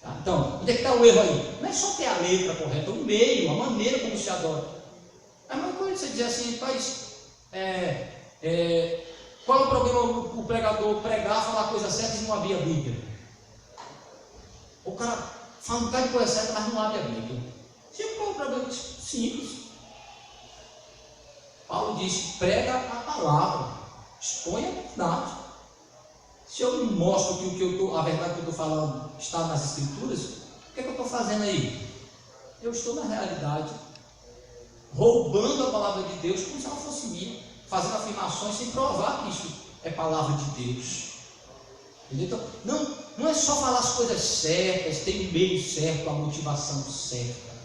Tá? Então, onde é que está o erro aí? Não é só ter a letra correta, o meio, a maneira como se adora. É uma coisa você dizer assim, qual é o problema o pregador pregar, falar a coisa certa e não abrir a Bíblia? O cara fala um bocado de coisa certa, mas não abre a Bíblia. Qual é o problema? Simples. Paulo disse, prega a palavra, expõe a verdade. Se eu não mostro que a verdade que eu estou falando está nas Escrituras, o que é que eu estou fazendo aí? Eu estou na realidade roubando a palavra de Deus como se ela fosse minha. fazendo afirmações sem provar que isso é palavra de Deus. Entendeu? Então, não é só falar as coisas certas, tem o meio certo, a motivação certa.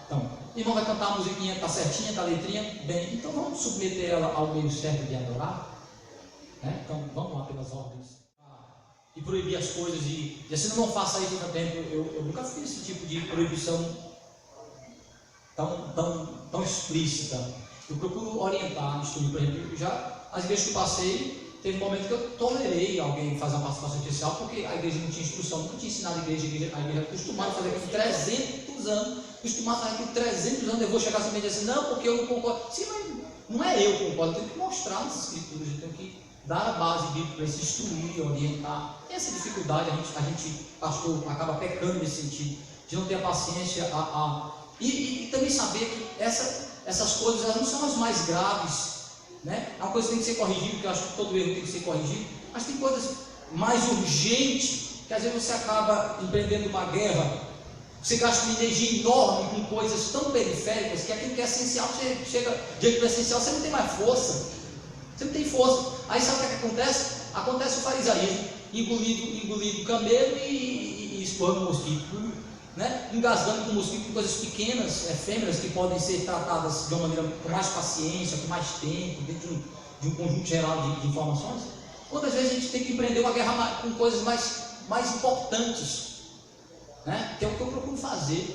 Então, o irmão vai cantar a musiquinha, está certinha, está a letrinha, bem, então vamos submeter ela ao meio certo de adorar. Né? Então, vamos lá pelas ordens. E proibir as coisas, e assim, não faça isso também. Eu nunca fiz esse tipo de proibição tão explícita. Eu procuro orientar, instruir, por exemplo, as igrejas que eu passei, teve um momento que eu tolerei alguém fazer uma participação especial, porque a igreja não tinha instrução, nunca tinha ensinado a igreja acostumada a fazer aquilo 300 anos, acostumada a fazer aquilo 300 anos, eu vou chegar assim e dizer assim, não, porque eu não concordo. Sim, mas não é eu que concordo, eu tenho que mostrar nas escrituras, eu tenho que dar a base bíblica para se instruir, orientar. Tem essa dificuldade, a gente, pastor, acaba pecando nesse sentido, de não ter a paciência, e também saber que essas coisas elas não são as mais graves, né? É uma coisa que tem que ser corrigida, porque eu acho que todo erro tem que ser corrigido, mas tem coisas mais urgentes, que às vezes você acaba empreendendo uma guerra, você gasta uma energia enorme com coisas tão periféricas, que aquilo que é essencial, você chega diante do essencial, você não tem mais força, você não tem força. Aí sabe o que acontece? Acontece o farisaísmo, engolido camelo e explorando o mosquito, né? Engasgando com mosquito com coisas pequenas, efêmeras, que podem ser tratadas de uma maneira com mais paciência, com mais tempo, dentro de um conjunto geral de informações. Quantas vezes a gente tem que empreender uma guerra com coisas mais importantes, né? Que é o que eu procuro fazer,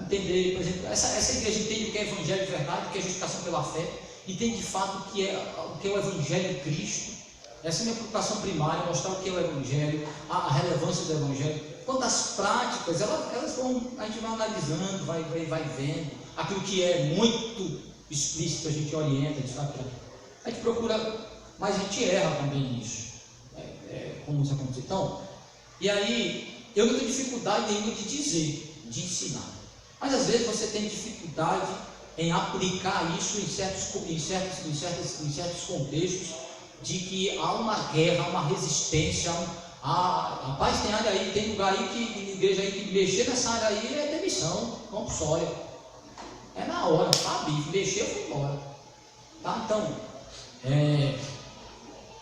entender, por exemplo, essa igreja entende o que é evangelho de verdade, o que é justificação pela fé, entende de fato o que é o evangelho de Cristo. Essa é a minha preocupação primária, mostrar o que é o evangelho, a relevância do evangelho. Quanto às práticas, elas vão, a gente vai analisando, vai vendo, aquilo que é muito explícito a gente orienta, a gente procura, mas a gente erra também nisso, como isso acontece. Então, e aí, eu não tenho dificuldade nenhuma de dizer, de ensinar, mas às vezes você tem dificuldade em aplicar isso em certos contextos, de que há uma guerra, há uma resistência, rapaz, tem lugar aí que igreja aí que mexer nessa área aí é demissão compulsória. É na hora, tá, bicho, mexeu, foi embora. Tá? Então,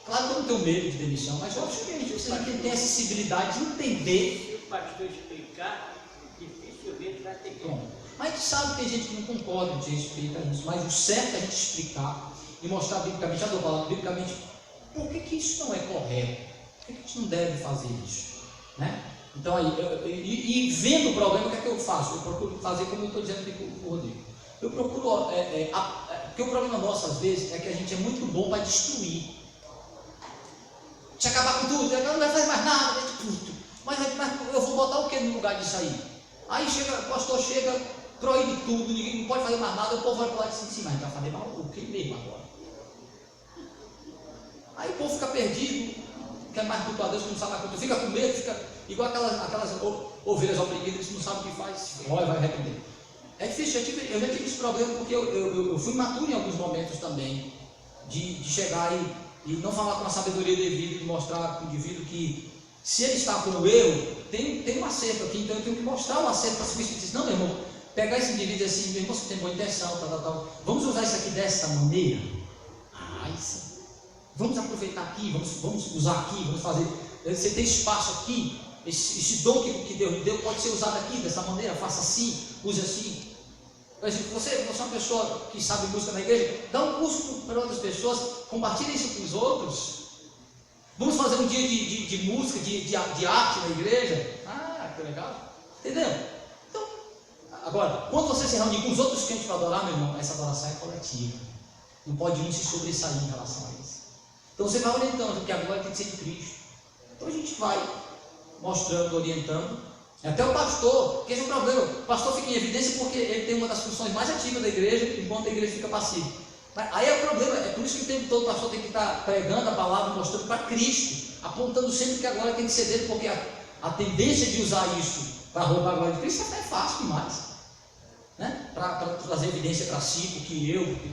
claro que eu não tenho medo de demissão, mas eu acho que você tem a sensibilidade de entender. Se o pastor explicar, dificilmente vai ter que. Mas a gente sabe que tem gente que não concorda, a gente explica isso, mas o certo é a gente explicar e mostrar biblicamente, já estou falando biblicamente, por que isso não é correto, por que a gente não deve fazer isso, né? Então aí, e vendo o problema, o que é que eu faço? Eu procuro fazer como eu estou dizendo aqui com o Rodrigo. Eu procuro, porque o problema nosso às vezes é que a gente é muito bom para destruir, de acabar com tudo, não vai fazer mais nada, mas eu vou botar o que no lugar disso aí? Aí o pastor chega, proíbe tudo, ninguém não pode fazer mais nada, o povo vai pular de cima, a gente vai fazer mal o que mesmo agora? Aí o povo fica perdido, quer mais cultuar a Deus, que não sabe mais cultuar, fica com medo, fica igual aquelas ovelhas oprimidas que não sabem o que faz, olha, vai arrepender. É difícil, eu já tive esse problema porque eu fui imaturo em alguns momentos também, de chegar e não falar com a sabedoria devida, de mostrar para o indivíduo que se ele está com o erro, tem um acerto aqui, então eu tenho que mostrar o acerto para substituir. Dizer, não, meu irmão, pegar esse indivíduo assim, meu irmão, você tem boa intenção, tal, vamos usar isso aqui desta maneira? Isso. Vamos aproveitar aqui, vamos usar aqui, vamos fazer. Você tem espaço aqui, esse dom que Deus deu pode ser usado aqui dessa maneira, faça assim, use assim. Por exemplo, você é uma pessoa que sabe música na igreja, dá um curso para outras pessoas, compartilha isso com os outros. Vamos fazer um dia de música, de arte na igreja. Que legal. Entendeu? Então, agora, quando você se reunir com os outros crentes para adorar, meu irmão, essa adoração é coletiva. Não pode um se sobressair em relação a isso. Então você vai orientando, porque a glória tem que ser de Cristo. Então a gente vai mostrando, orientando. Até o pastor, porque esse é o problema. O pastor fica em evidência porque ele tem uma das funções mais ativas da igreja, enquanto a igreja fica passiva. Mas aí é o problema, é por isso que o tempo todo o pastor tem que estar pregando a palavra, mostrando para Cristo, apontando sempre que a glória tem que ser dele, porque a tendência de usar isso para roubar a glória de Cristo é fácil demais, né? Para trazer evidência para si, porque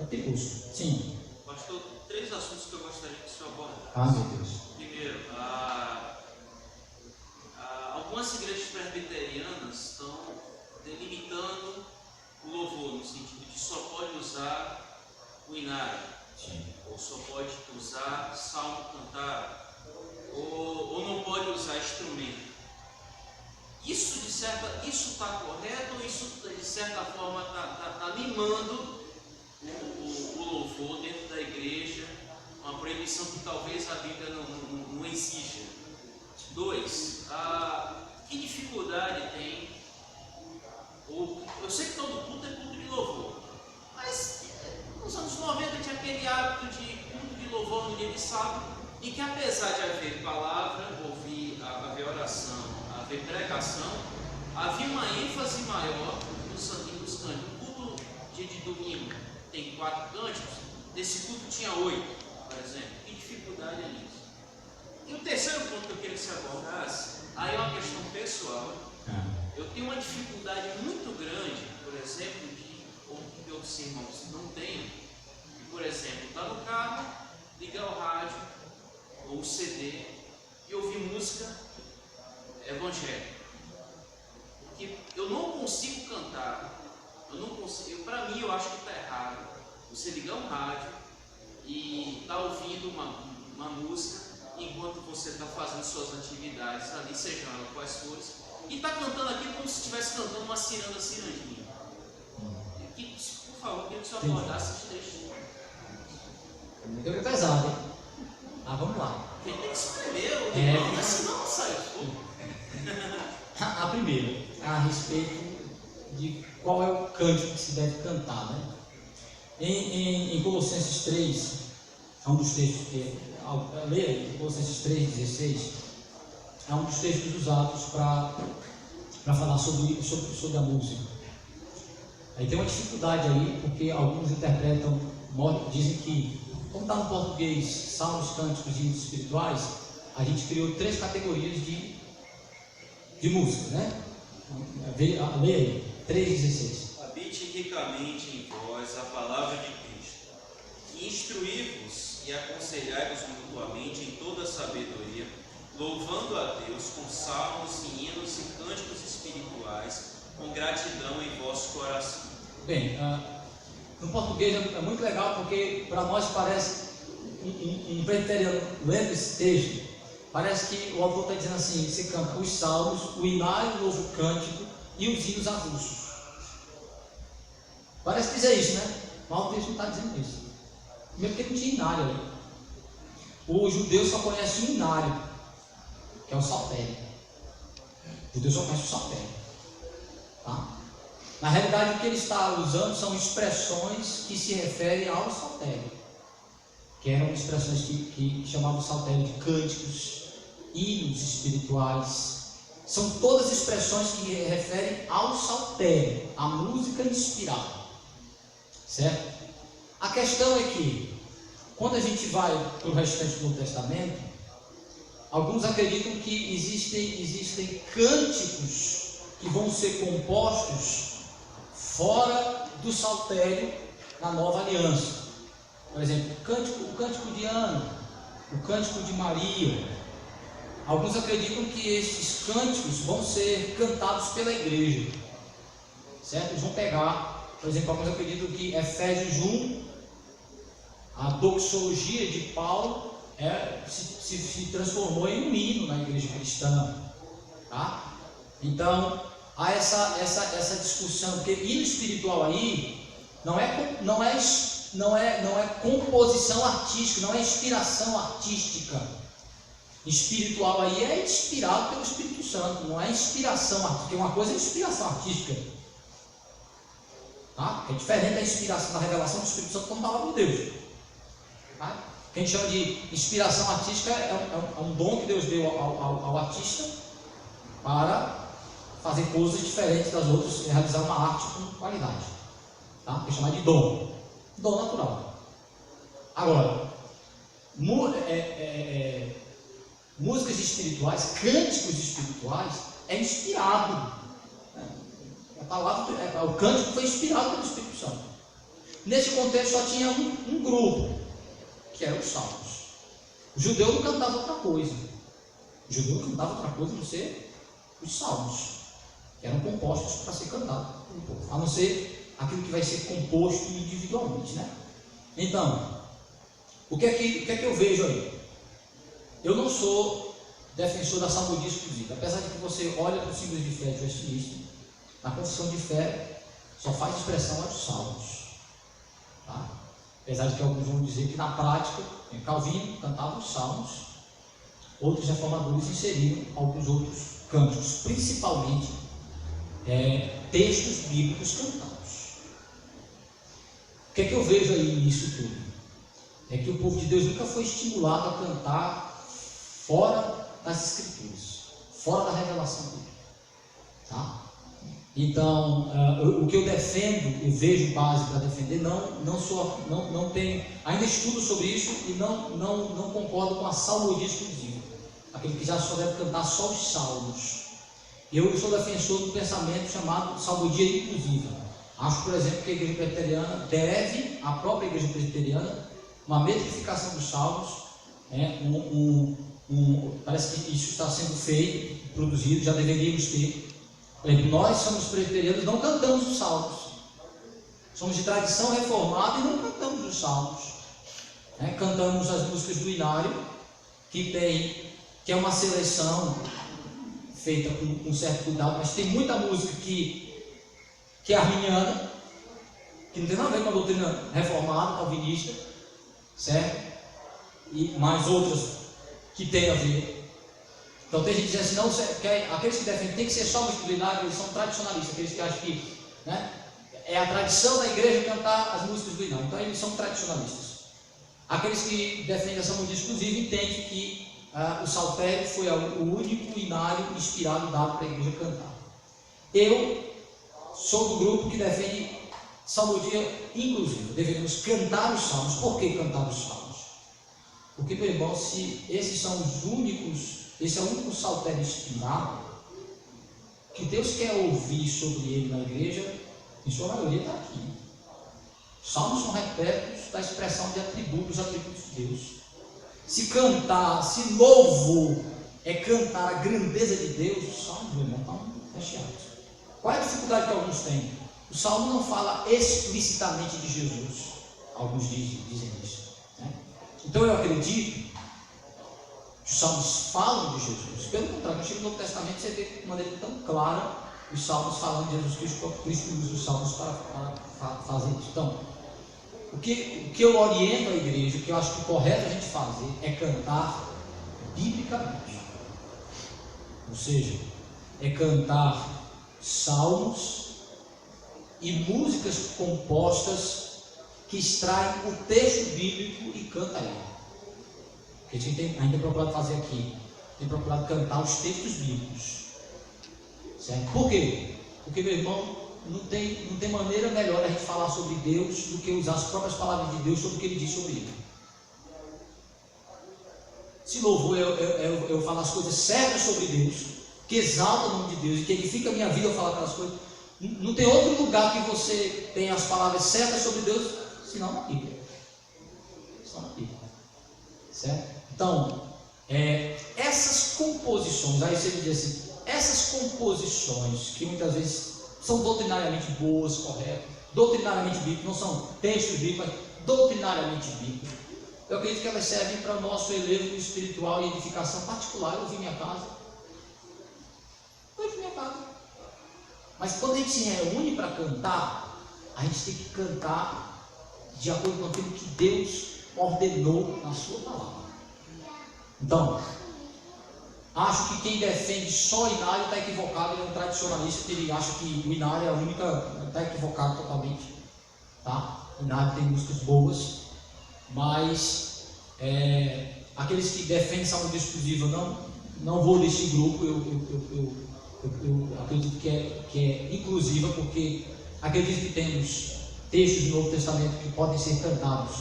é perigoso. Sim. Pastor, 3 assuntos que eu gostaria que o senhor abordasse. Meu Deus. Primeiro, algumas igrejas presbiterianas estão delimitando o louvor, no sentido de só pode usar o inário, Sim. ou só pode usar salmo cantado, ou não pode usar instrumento. Isso está correto ou isso de certa forma está limando o louvor dentro da igreja, uma proibição que talvez a Bíblia não exija? 2. Que dificuldade tem? Eu sei que todo culto é culto de louvor, mas nos anos 90 tinha aquele hábito de culto de louvor no dia de sábado, e que apesar de haver palavra, haver oração, haver pregação, havia uma ênfase maior nos cânticos. O culto dia de domingo tem 4 cânticos, desse culto tinha 8, por exemplo. Que dificuldade é nisso? E o terceiro ponto que eu queria que você abordasse, aí é uma questão pessoal. Eu tenho uma dificuldade muito grande, por exemplo, ou que outros irmãos não têm, de, por exemplo, estar no carro, ligar o rádio ou o CD e ouvir música evangélica. Porque eu não consigo cantar, para mim eu acho que está errado você ligar um rádio e estar ouvindo uma música enquanto você está fazendo suas atividades ali, sejam elas quais forem, e está cantando aquilo como se estivesse cantando uma cirandinha. Por favor, eu queria que o senhor abordasse esse texto. É pesado, hein? Vamos lá. Tem que escrever, senão não sai. A primeira, a respeito de qual é o cântico que se deve cantar, né? Em Colossenses 3, é um dos textos que leia aí, Colossenses 3,16, é um dos textos usados para falar sobre a música. Aí tem uma dificuldade aí, porque alguns interpretam, dizem que, como está no português, salmos, cânticos e hinos espirituais, a gente criou 3 categorias de música, né? Leia aí, 3,16. Habite ricamente em vós a palavra de Cristo, e instruí-vos e aconselhai-vos mutuamente em toda a sabedoria, louvando a Deus com salmos e hinos e cânticos espirituais, com gratidão em vosso coração. Bem, no português é muito legal, porque para nós parece um presbiteriano lendo esse texto, parece que o autor está dizendo assim: você canta os salmos, o inário, o novo cântico e os hinos avulsos. Parece dizer isso, né? Mas o texto não está dizendo isso. Primeiro porque não tinha inário ali. O judeu só conhece um inário, que é o saltério. O judeu só conhece o saltério. Tá? Na realidade, o que ele está usando são expressões que se referem ao saltério, que eram expressões que chamavam o saltério de cânticos, hinos espirituais. São todas expressões que referem ao saltério, à música inspirada. Certo? A questão é que, quando a gente vai para o restante do Novo Testamento, alguns acreditam que existem cânticos que vão ser compostos fora do saltério na nova aliança. Por exemplo, o cântico de Ana, o cântico de Maria. Alguns acreditam que esses cânticos vão ser cantados pela igreja, certo? Eles vão pegar, por exemplo, alguns acreditam que Efésios 1, a doxologia de Paulo, se transformou em um hino na igreja cristã, tá? Então há essa discussão, porque hino espiritual aí não é composição artística, não é inspiração artística. Espiritual aí é inspirado pelo Espírito Santo, não é inspiração artística, porque uma coisa é inspiração artística, tá? É diferente da inspiração, da revelação do Espírito Santo como palavra de Deus, tá? O que a gente chama de inspiração artística é um dom que Deus deu ao artista para fazer coisas diferentes das outras, realizar uma arte com qualidade, tá? É chamado de dom natural. Agora, músicas espirituais, cânticos espirituais, é inspirado. A palavra, o cântico foi inspirado pelo Espírito Santo. Nesse contexto só tinha um grupo, que eram os salmos. O judeu não cantava outra coisa. O judeu não cantava outra coisa a não ser os salmos, que eram compostos para ser cantados pelo povo, a não ser aquilo que vai ser composto individualmente, né? Então, o que é que eu vejo aí? Eu não sou defensor da salmodia exclusiva, apesar de que você olha para os símbolos de fé de Westminster, na confissão de fé só faz expressão aos salmos, tá? Apesar de que alguns vão dizer que na prática Calvino cantava os salmos, outros reformadores inseriram alguns outros cânticos, principalmente textos bíblicos cantados. O que é que eu vejo aí nisso tudo? É que o povo de Deus nunca foi estimulado a cantar fora das Escrituras, fora da revelação bíblica, tá? Então, o que eu defendo e vejo base para defender, não tenho, ainda estudo sobre isso e não concordo com a salmodia exclusiva, aquele que já só deve cantar só os salmos. Eu sou defensor do pensamento chamado salmodia inclusiva. Acho, por exemplo, que a igreja presbiteriana deve, a própria igreja presbiteriana, uma metrificação dos salmos, parece que isso está sendo feito, produzido, já deveríamos ter. Por exemplo, nós somos presbiterianos, não cantamos os salmos, somos de tradição reformada e não cantamos os salmos, cantamos as músicas do Inário, que é uma seleção feita com certo cuidado, mas tem muita música que é arminiana, que não tem nada a ver com a doutrina reformada, calvinista, certo? E mais outras que tem a ver. Então tem gente que diz assim, não, aqueles que defendem tem que ser só música do Inário, eles são tradicionalistas, aqueles que acham que é a tradição da igreja cantar as músicas do Inário, então eles são tradicionalistas. Aqueles que defendem essa música exclusiva entendem que o saltério foi o único inário inspirado dado para a igreja cantar. Eu sou do grupo que defende salmodia inclusiva, deveríamos cantar os salmos. Por que cantar os salmos? Porque, meu irmão, se esses são os únicos, esse é o único saltério inspirado que Deus quer ouvir sobre ele na igreja, em sua maioria está aqui. Os salmos são repletos da expressão de atributos de Deus. Se cantar, se louvor é cantar a grandeza de Deus, os salmos, meu irmão, estão recheados. Qual é a dificuldade que alguns têm? O salmo não fala explicitamente de Jesus. Alguns dizem isso. Então eu acredito que os salmos falam de Jesus. Pelo contrário, quando chega no Novo Testamento, você vê de maneira tão clara os salmos falando de Jesus Cristo, porque Cristo usa os salmos para fazer isso. Então, o que eu oriento a igreja, o que eu acho que é correto a gente fazer, é cantar biblicamente. Ou seja, é cantar salmos e músicas compostas que extraem o texto bíblico e canta ele. O que a gente ainda procurado fazer aqui, tem procurado cantar os textos bíblicos, certo? Por quê? Porque, meu irmão, não tem maneira melhor a gente falar sobre Deus do que usar as próprias palavras de Deus sobre o que Ele diz sobre Ele. Se louvor eu falar as coisas certas sobre Deus, que exalta o nome de Deus e que edifica a minha vida ao falar aquelas coisas, não tem outro lugar que você tenha as palavras certas sobre Deus, senão na Bíblia. Só na Bíblia. Certo? Então, essas composições, aí você me diz assim, essas composições que muitas vezes são doutrinariamente boas, corretas, doutrinariamente bíblicas, não são textos bíblicos, mas doutrinariamente bíblicas, eu acredito que elas servem para o nosso elevo espiritual e edificação particular. Eu vi minha casa. Mas quando a gente se reúne para cantar, a gente tem que cantar de acordo com aquilo que Deus ordenou na sua palavra. Então, acho que quem defende só Inário está equivocado. Ele é um tradicionalista que ele acha que o Inário é a única, está equivocado totalmente, tá? Inário tem músicas boas, mas aqueles que defendem salmodia exclusiva, não vou desse grupo. Eu acredito que é inclusiva, porque acredito que temos textos do Novo Testamento que podem ser cantados,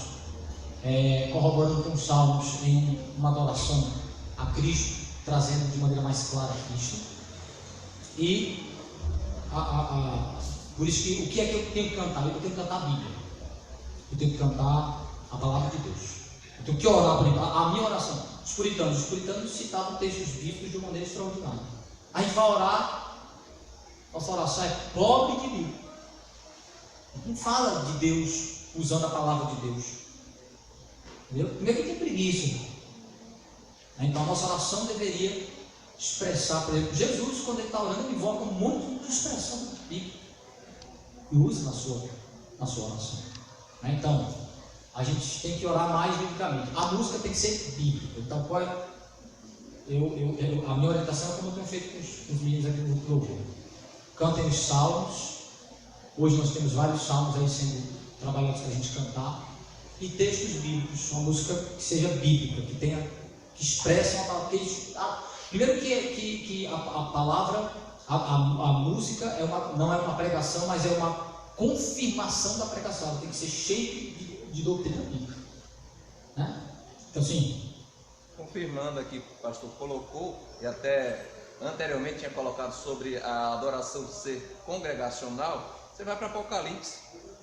corroborando com os salmos em uma adoração a Cristo, trazendo de maneira mais clara a Cristo. E por isso que o que é que eu tenho que cantar? Eu tenho que cantar a Bíblia, eu tenho que cantar a palavra de Deus, eu tenho que orar, por exemplo, a minha oração. Os puritanos citavam textos bíblicos de uma maneira extraordinária. A gente vai orar, nossa oração é pobre de Bíblia. Não fala de Deus usando a palavra de Deus. Entendeu? Primeiro que tem preguiça. Então a nossa oração deveria expressar, por exemplo, Jesus, quando ele está orando, ele invoca um monte de expressão bíblica e usa na sua oração. Então, a gente tem que orar mais biblicamente. A música tem que ser bíblica. Então, a minha orientação é como eu tenho feito com os meninos aqui no louvor. Cantem os salmos. Hoje nós temos vários salmos aí sendo trabalhados para a gente cantar. E textos bíblicos, uma música que seja bíblica, que expresse uma palavra. Primeiro que a palavra, a música não é uma pregação, mas é uma confirmação da pregação. Ela tem que ser cheia de doutrina bíblica. Né? Então, assim, confirmando aqui que o pastor colocou, e até anteriormente tinha colocado sobre a adoração ser congregacional, você vai para Apocalipse,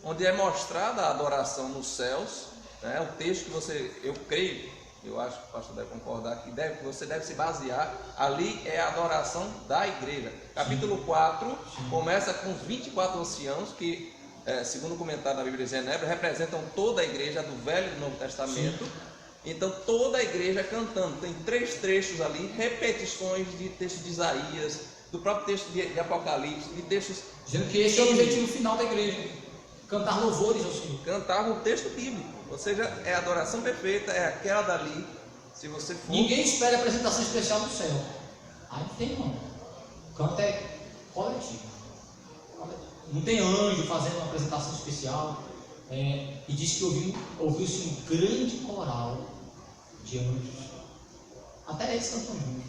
onde é mostrada a adoração nos céus, né? O texto que eu creio, eu acho que o pastor deve concordar, que você deve se basear, ali é a adoração da igreja. Capítulo 4 começa com os 24 anciãos que, segundo o comentário da Bíblia de Genebra, representam toda a igreja do Velho e do Novo Testamento. Então toda a igreja cantando, tem 3 trechos ali, repetições de textos de Isaías, do próprio texto de Apocalipse, de textos... Dizendo que esse é o objetivo final da igreja, cantar louvores ao Senhor. Cantar um texto bíblico, ou seja, é a adoração perfeita, é aquela dali, se você for... Ninguém espera apresentação especial no céu. Aí não tem não. O canto é coletivo. Não tem anjo fazendo uma apresentação especial. E diz que ouviu-se um grande coral de anjos. Até eles cantam juntos.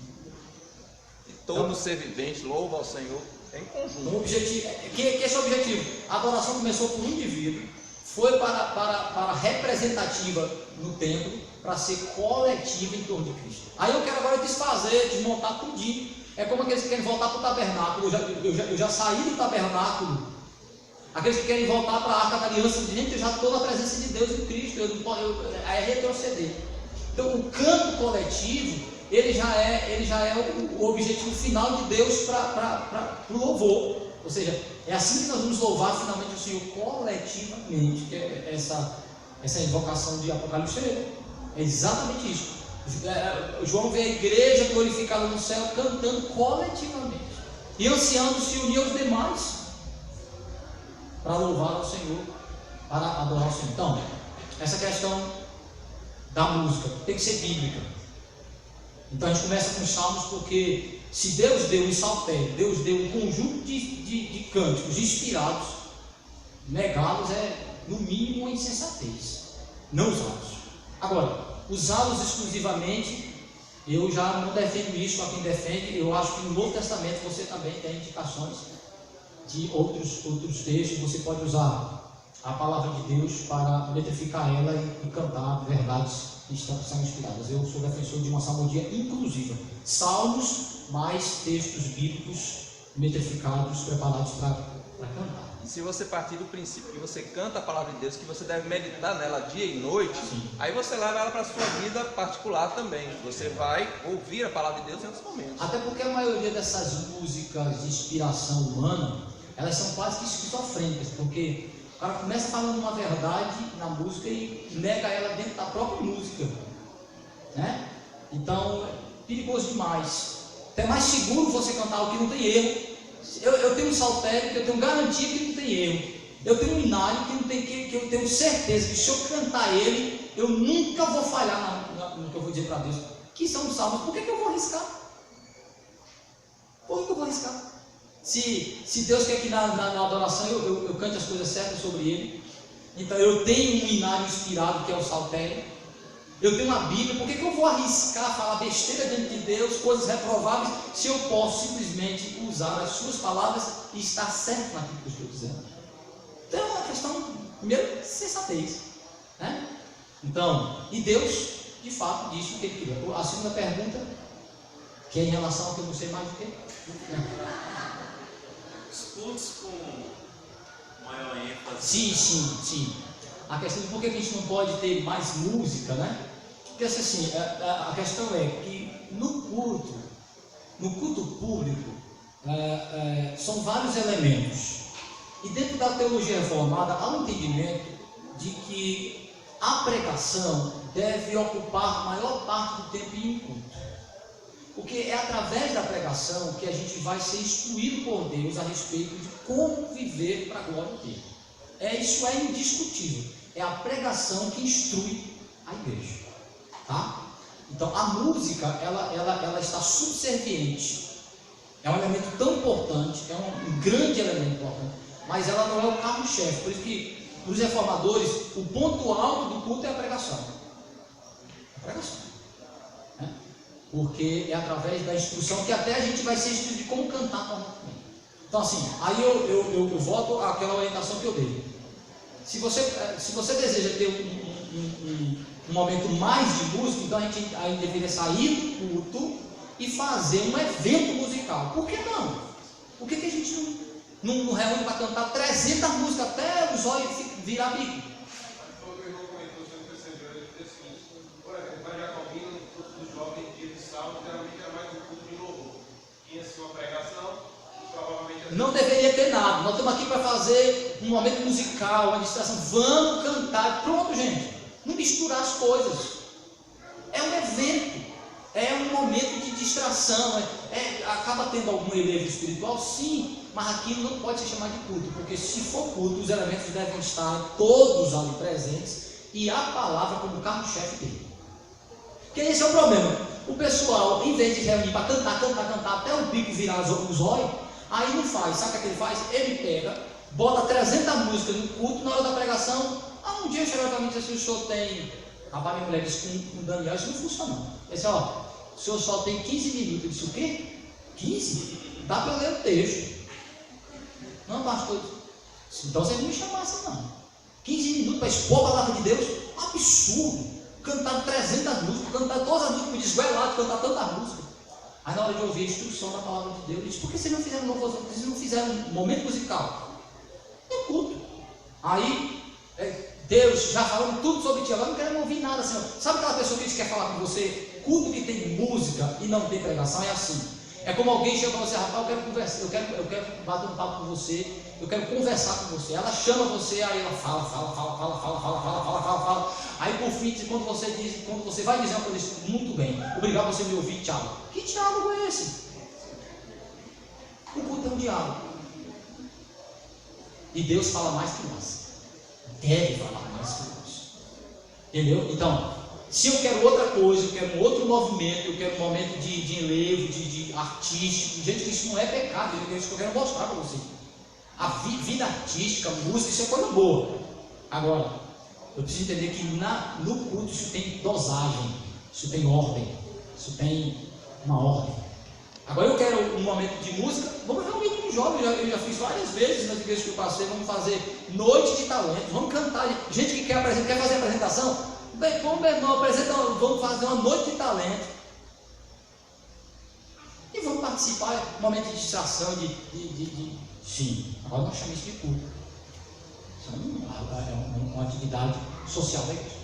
E todo ser vivente louva ao Senhor em conjunto. O objetivo, que esse é o objetivo. A adoração começou por um indivíduo, foi para representativa no templo, para ser coletiva em torno de Cristo. Aí eu quero agora desmontar tudinho. É como aqueles que querem voltar para o tabernáculo. Eu já saí do tabernáculo. Aqueles que querem voltar para a Arca da Aliança, gente, eu já estou na presença de Deus em Cristo, aí é retroceder. Então o canto coletivo, ele já é o objetivo final de Deus para o louvor. Ou seja, é assim que nós vamos louvar finalmente o Senhor coletivamente, que é essa invocação de Apocalipse. É exatamente isso. João vê a igreja glorificada no céu cantando coletivamente e ansiando se unir aos demais para louvar ao Senhor, para adorar o Senhor. Então, essa questão da música tem que ser bíblica. Então a gente começa com os salmos, porque se Deus deu um saltério, Deus deu um conjunto de cânticos inspirados, negá-los é no mínimo uma insensatez, não usá-los. Agora, usá-los exclusivamente, eu já não defendo isso a quem defende. Eu acho que no Novo Testamento você também tem indicações de outros textos. Você pode usar a palavra de Deus para metrificar ela e cantar verdades que são inspiradas. Eu sou defensor de uma salmodia inclusiva, salmos mais textos bíblicos metrificados, preparados para cantar. E se você partir do princípio que você canta a palavra de Deus, que você deve meditar nela dia e noite, aí você leva ela para a sua vida particular também. Você vai ouvir a palavra de Deus em outros momentos. Até porque a maioria dessas músicas de inspiração humana, elas são quase que esquizofrênicas, porque o cara começa falando uma verdade na música e nega ela dentro da própria música, né? Então é perigoso demais. É mais seguro você cantar o que não tem erro. Eu tenho um saltério que eu tenho garantia que não tem erro. Eu tenho um inário que eu tenho certeza que se eu cantar ele, eu nunca vou falhar no que eu vou dizer para Deus. Que são os salmos. Por que eu vou arriscar? Por que eu vou arriscar? Se Deus quer que na adoração eu cante as coisas certas sobre Ele, então eu tenho um inário inspirado que é o saltério. Eu tenho uma Bíblia. Por que eu vou arriscar falar besteira diante de Deus, coisas reprováveis, se eu posso simplesmente usar as suas palavras e estar certo naquilo que eu estou dizendo? Então é uma questão, primeiro, de sensatez, né? Então, e Deus, de fato, disse o que Ele queria. A segunda pergunta, que é em relação ao que eu não sei mais do que. Os cultos com maior ênfase. Sim. A questão de por que a gente não pode ter mais música, né? Porque assim, a questão é que no culto público, são vários elementos. E dentro da teologia reformada há um entendimento de que a pregação deve ocupar a maior parte do tempo em um culto. Porque é através da pregação que a gente vai ser instruído por Deus a respeito de como viver para a glória dele. Isso é indiscutível. É a pregação que instrui a igreja. Tá? Então a música, ela está subserviente. É um elemento tão importante, é um grande elemento importante, mas ela não é o carro-chefe. Por isso que, para os reformadores, o ponto alto do culto é a pregação. A pregação. Né? Porque é através da instrução que até a gente vai ser instruído de como cantar corretamente. Então assim, aí eu volto àquela orientação que eu dei. Se você deseja ter um momento mais de música, então a gente deveria sair do culto e fazer um evento musical. Por que não? Por que a gente não reúne para cantar 300 músicas até os olhos virar bico? Foi o que o irmão comentou, você não percebeu, ele disse o seguinte: por exemplo, na Jacobina, no culto dos jovens, dia de sábado, geralmente era mais um culto de louvor. Tinha-se uma pregação, provavelmente... Não deveria ter nada. Nós estamos aqui para fazer um momento musical, uma distração. Vamos cantar. Pronto, gente. Não misturar as coisas. É um evento. É um momento de distração. Acaba tendo algum elevo espiritual, sim, mas aquilo não pode ser chamado de culto, porque se for culto, os elementos devem estar todos ali presentes e a palavra como carro-chefe dele. Porque esse é o problema. O pessoal, em vez de reunir para cantar até o bico virar os olhos, aí não faz. Sabe o que ele faz? Ele pega, bota 300 músicas no culto, na hora da pregação. Um dia chegou para mim e disse assim: o senhor tem. Rapaz, minha mulher disse com o Daniel, isso não funciona não. Ele disse: ó, o senhor só tem 15 minutos. Eu disse: o quê? 15? Dá para eu ler o texto. Não, pastor. Então vocês não me chamassem não. 15 minutos para expor a palavra de Deus? Absurdo. Cantar 300 músicas, cantar todas as músicas, me desguelado, cantar tantas músicas. Aí na hora de ouvir a instrução da palavra de Deus, ele disse: por que vocês não fizeram louvor? Vocês não fizeram um momento musical? É culto. Aí Deus já falando tudo sobre ti, agora não quero ouvir nada, Senhor. Sabe aquela pessoa que quer falar com você? Culto que tem música e não tem pregação é assim. É como alguém chega para você: rapaz, eu quero conversar, eu quero bater um papo com você, eu quero conversar com você. Ela chama você, aí ela fala. Aí por fim, quando você vai dizer uma coisa, muito bem, obrigado por você me ouvir, tchau. Que diálogo é esse? O culto é um diálogo. E Deus fala mais que nós. Deve falar mais que nós. Entendeu? Então, se eu quero outra coisa, eu quero um outro movimento, eu quero um momento de enlevo, de artístico. Gente, isso não é pecado, é isso que eu quero mostrar para vocês. A vida artística, música, isso é coisa boa. Agora, eu preciso entender que no culto isso tem dosagem, isso tem ordem, isso tem uma ordem. Agora eu quero um momento de música, vamos reunir com os jovens, eu já fiz várias vezes nas igrejas que eu passei, vamos fazer noite de talento, vamos cantar. Gente que quer fazer apresentação, bem, como meu irmão, vamos fazer uma noite de talento. E vamos participar, um momento de distração, sim, agora nós chamamos isso de culto. Isso é uma atividade social da igreja.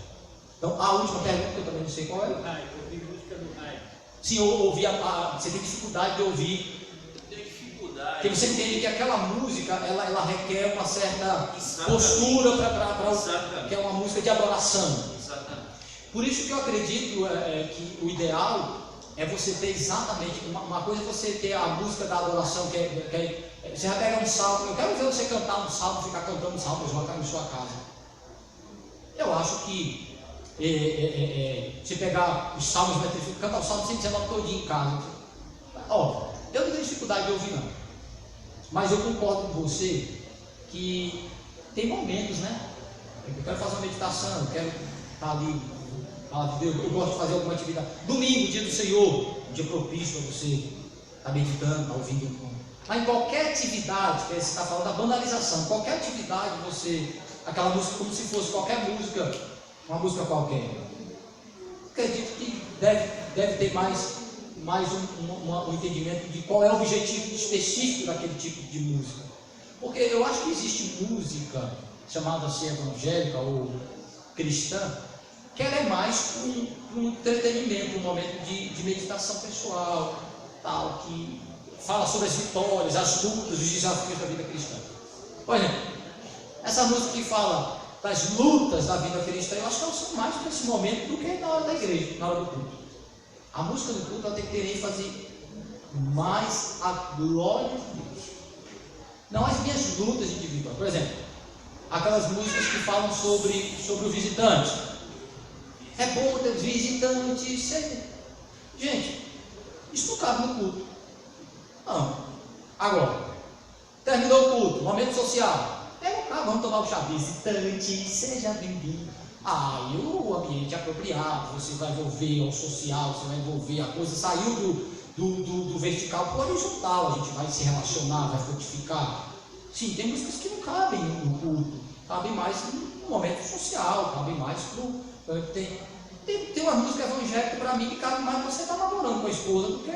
Então, a última pergunta, que eu também não sei qual é. Eu ouvi música do raio. Sim, você tem dificuldade de ouvir. Eu tenho dificuldade. Porque você entende que aquela música, ela requer uma certa Exatamente. postura para Exatamente. que é uma música de adoração. Exatamente. Por isso que eu acredito que o ideal é você ter exatamente, uma coisa é você ter a música da adoração, você vai pegar um salmo, eu quero ver você cantar um salmo, ficar cantando um salmo, jogar em sua casa. Eu acho que você pegar os salmos, cantar o salmo 119 todinho em casa. Ó, eu não tenho dificuldade de ouvir não. Mas eu concordo com você que tem momentos, né? Eu quero fazer uma meditação, eu quero estar ali, falar de Deus, eu gosto de fazer alguma atividade. Domingo, dia do Senhor, um dia propício para você estar meditando, estar ouvindo. Mas em qualquer atividade, que você está falando da banalização, qualquer atividade aquela música como se fosse qualquer música, uma música qualquer. Acredito que deve ter mais um entendimento de qual é o objetivo específico daquele tipo de música. Porque eu acho que existe música chamada assim evangélica ou cristã, que ela é mais um entretenimento, um momento de meditação pessoal, tal, que fala sobre as vitórias, as lutas, os desafios da vida cristã. Por exemplo, essa música que fala das lutas da vida cristã, eu acho que elas são mais nesse momento do que na hora da igreja, na hora do culto. A música do culto ela tem que ter ênfase mais a glória de Deus. Não as minhas lutas individuais. Por exemplo, aquelas músicas que falam sobre o visitante. É bom ter visitantes. Gente, isso não cabe no culto. Não. Agora, terminou o culto, momento social. Vamos tomar o chá. Visitante, seja bem-vindo. E o ambiente apropriado, você vai envolver o social, você vai envolver a coisa, saiu do vertical para o horizontal, a gente vai se relacionar, vai frutificar. Sim, tem músicas que não cabem no culto, cabem mais no momento social, cabem mais pro. Tem uma música evangélica para mim que cabe mais você estar namorando com a esposa do que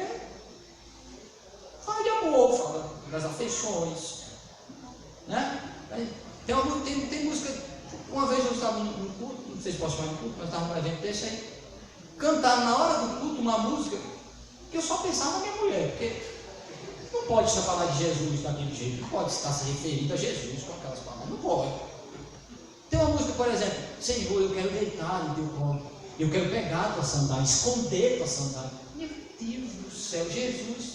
fala de amor, fala das afeições, né? Tem música. Uma vez eu estava no culto, não sei se posso chamar de culto, mas estava num evento desse aí, cantaram na hora do culto uma música que eu só pensava na minha mulher, porque não pode estar falando de Jesus daquele jeito, não pode estar se referindo a Jesus com aquelas palavras, não pode. Tem uma música, por exemplo, Senhor, eu quero deitar no teu colo, eu quero pegar a tua sandália, esconder a tua sandália. Meu Deus do céu, Jesus,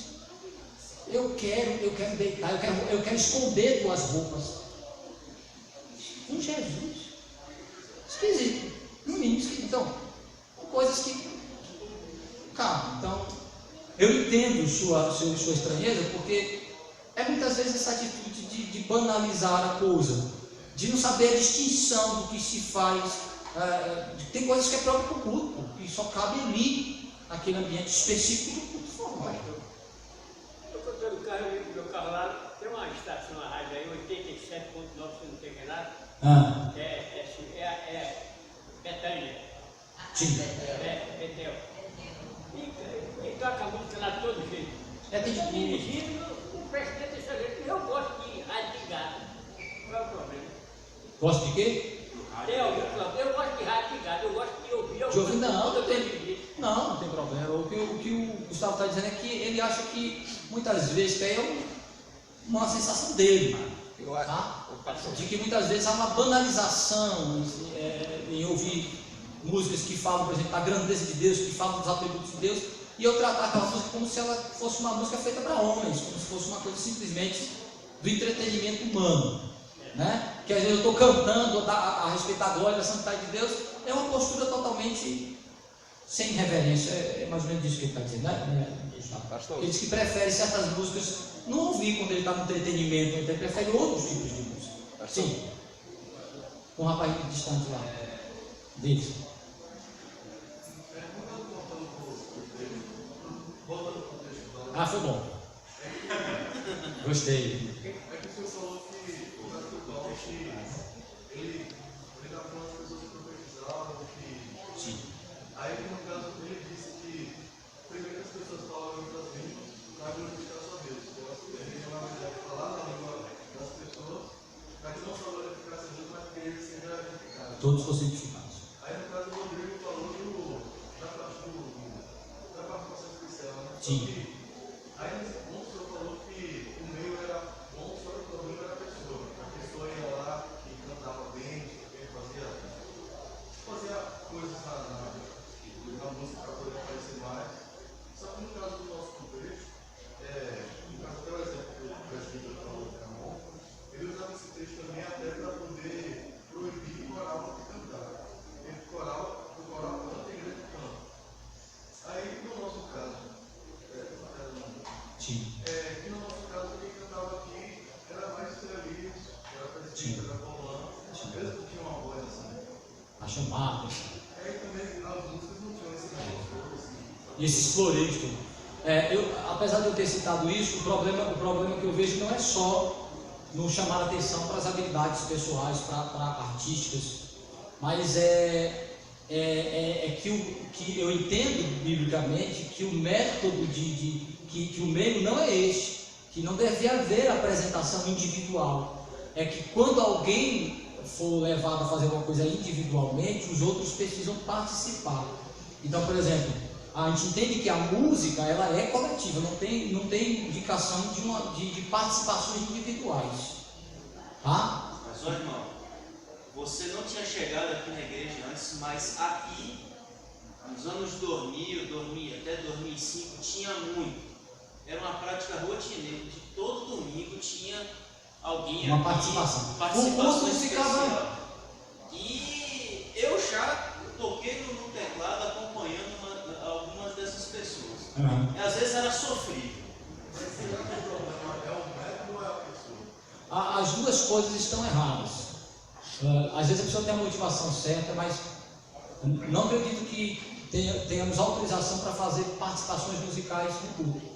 eu quero deitar, eu quero esconder tuas roupas. Com Jesus. Esquisito. No mínimo esquisito. Então, coisas que. Calma. Então, eu entendo sua estranheza, porque é muitas vezes essa atitude de banalizar a coisa, de não saber a distinção do que se faz. Tem coisas que é próprio para o culto, que só cabe ali, naquele ambiente específico do culto formal. Eu estou no carro, meu carro lá, tem uma estação, uma rádio aí, 87.9, se não tem enganado. É Betânia. Sim. Betel. E toca a música lá de todo jeito. Tem Eu dirigindo, não presta atenção. Eu gosto de rádio ligado. Qual é o problema? Gosta de quê? Eu gosto de rádio ligado, eu gosto de ouvir. Não tem problema. O que o Gustavo está dizendo é que ele acha que muitas vezes é uma sensação dele, tá? De que muitas vezes há uma banalização em ouvir músicas que falam, por exemplo, da grandeza de Deus, que falam dos atributos de Deus, e eu tratar aquela música como se ela fosse uma música feita para homens, como se fosse uma coisa simplesmente do entretenimento humano, né? Que às vezes eu estou cantando a respeito da glória, da santidade de Deus, é uma postura totalmente sem reverência, é mais ou menos isso que ele está dizendo, né? Ele diz que prefere certas músicas não ouvir quando ele está no entretenimento, ele prefere outros tipos de música. Sim. Um rapaz distante lá deles. Foi bom. Gostei. É que o senhor falou que o pastor ele está falando as pessoas que profetizavam, que. Sim. Aí no caso ele disse que primeiro que as pessoas falam em outras línguas para glorificar só Deus. Elas deveriam, na verdade, falar na língua das pessoas para que não só glorificar a Deus, mas que ele seja edificado. Todos fossem edificados. Aí no caso o Rodrigo falou da parte do processo cristão, né? Sim. Aí nesse ponto o senhor falou que o meio era bom, só que o problema era a pessoa. A pessoa ia lá e cantava bem, fazia coisas na música para poder aparecer mais. Só que no caso do nosso contexto, no caso até o exemplo que o presidente falou de Ramon, ele usava esse texto também até para poder proibir o coral de cantar. O coral canta e a igreja canta. Aí no nosso caso, Sim. que no nosso caso quem cantava aqui era mais feliz, era presidente, era rolando, mesmo que tinha uma voz assim. A chamada. Aí também as músicas não tinham esse negócio assim. E esses floreios todos. Apesar de eu ter citado isso, o problema que eu vejo não é só no chamar a atenção para as habilidades pessoais, para artísticas, mas que eu entendo biblicamente que o método que o meio não é este, que não deve haver apresentação individual. É que quando alguém for levado a fazer uma coisa individualmente, os outros precisam participar. Então, por exemplo, a gente entende que a música ela é coletiva, não tem indicação de participações individuais. Tá? Mas só irmão, você não tinha chegado aqui na igreja antes, mas aqui, nos anos 2000, até 2005, tinha muito. Era uma prática rotineira, de todo domingo tinha alguém Uma aqui, participação. participação O especial. E eu já toquei no teclado acompanhando algumas dessas pessoas. Uhum. E às vezes era sofrível. As duas coisas estão erradas. Às vezes a pessoa tem a motivação certa, mas não acredito que tenhamos autorização para fazer participações musicais no culto.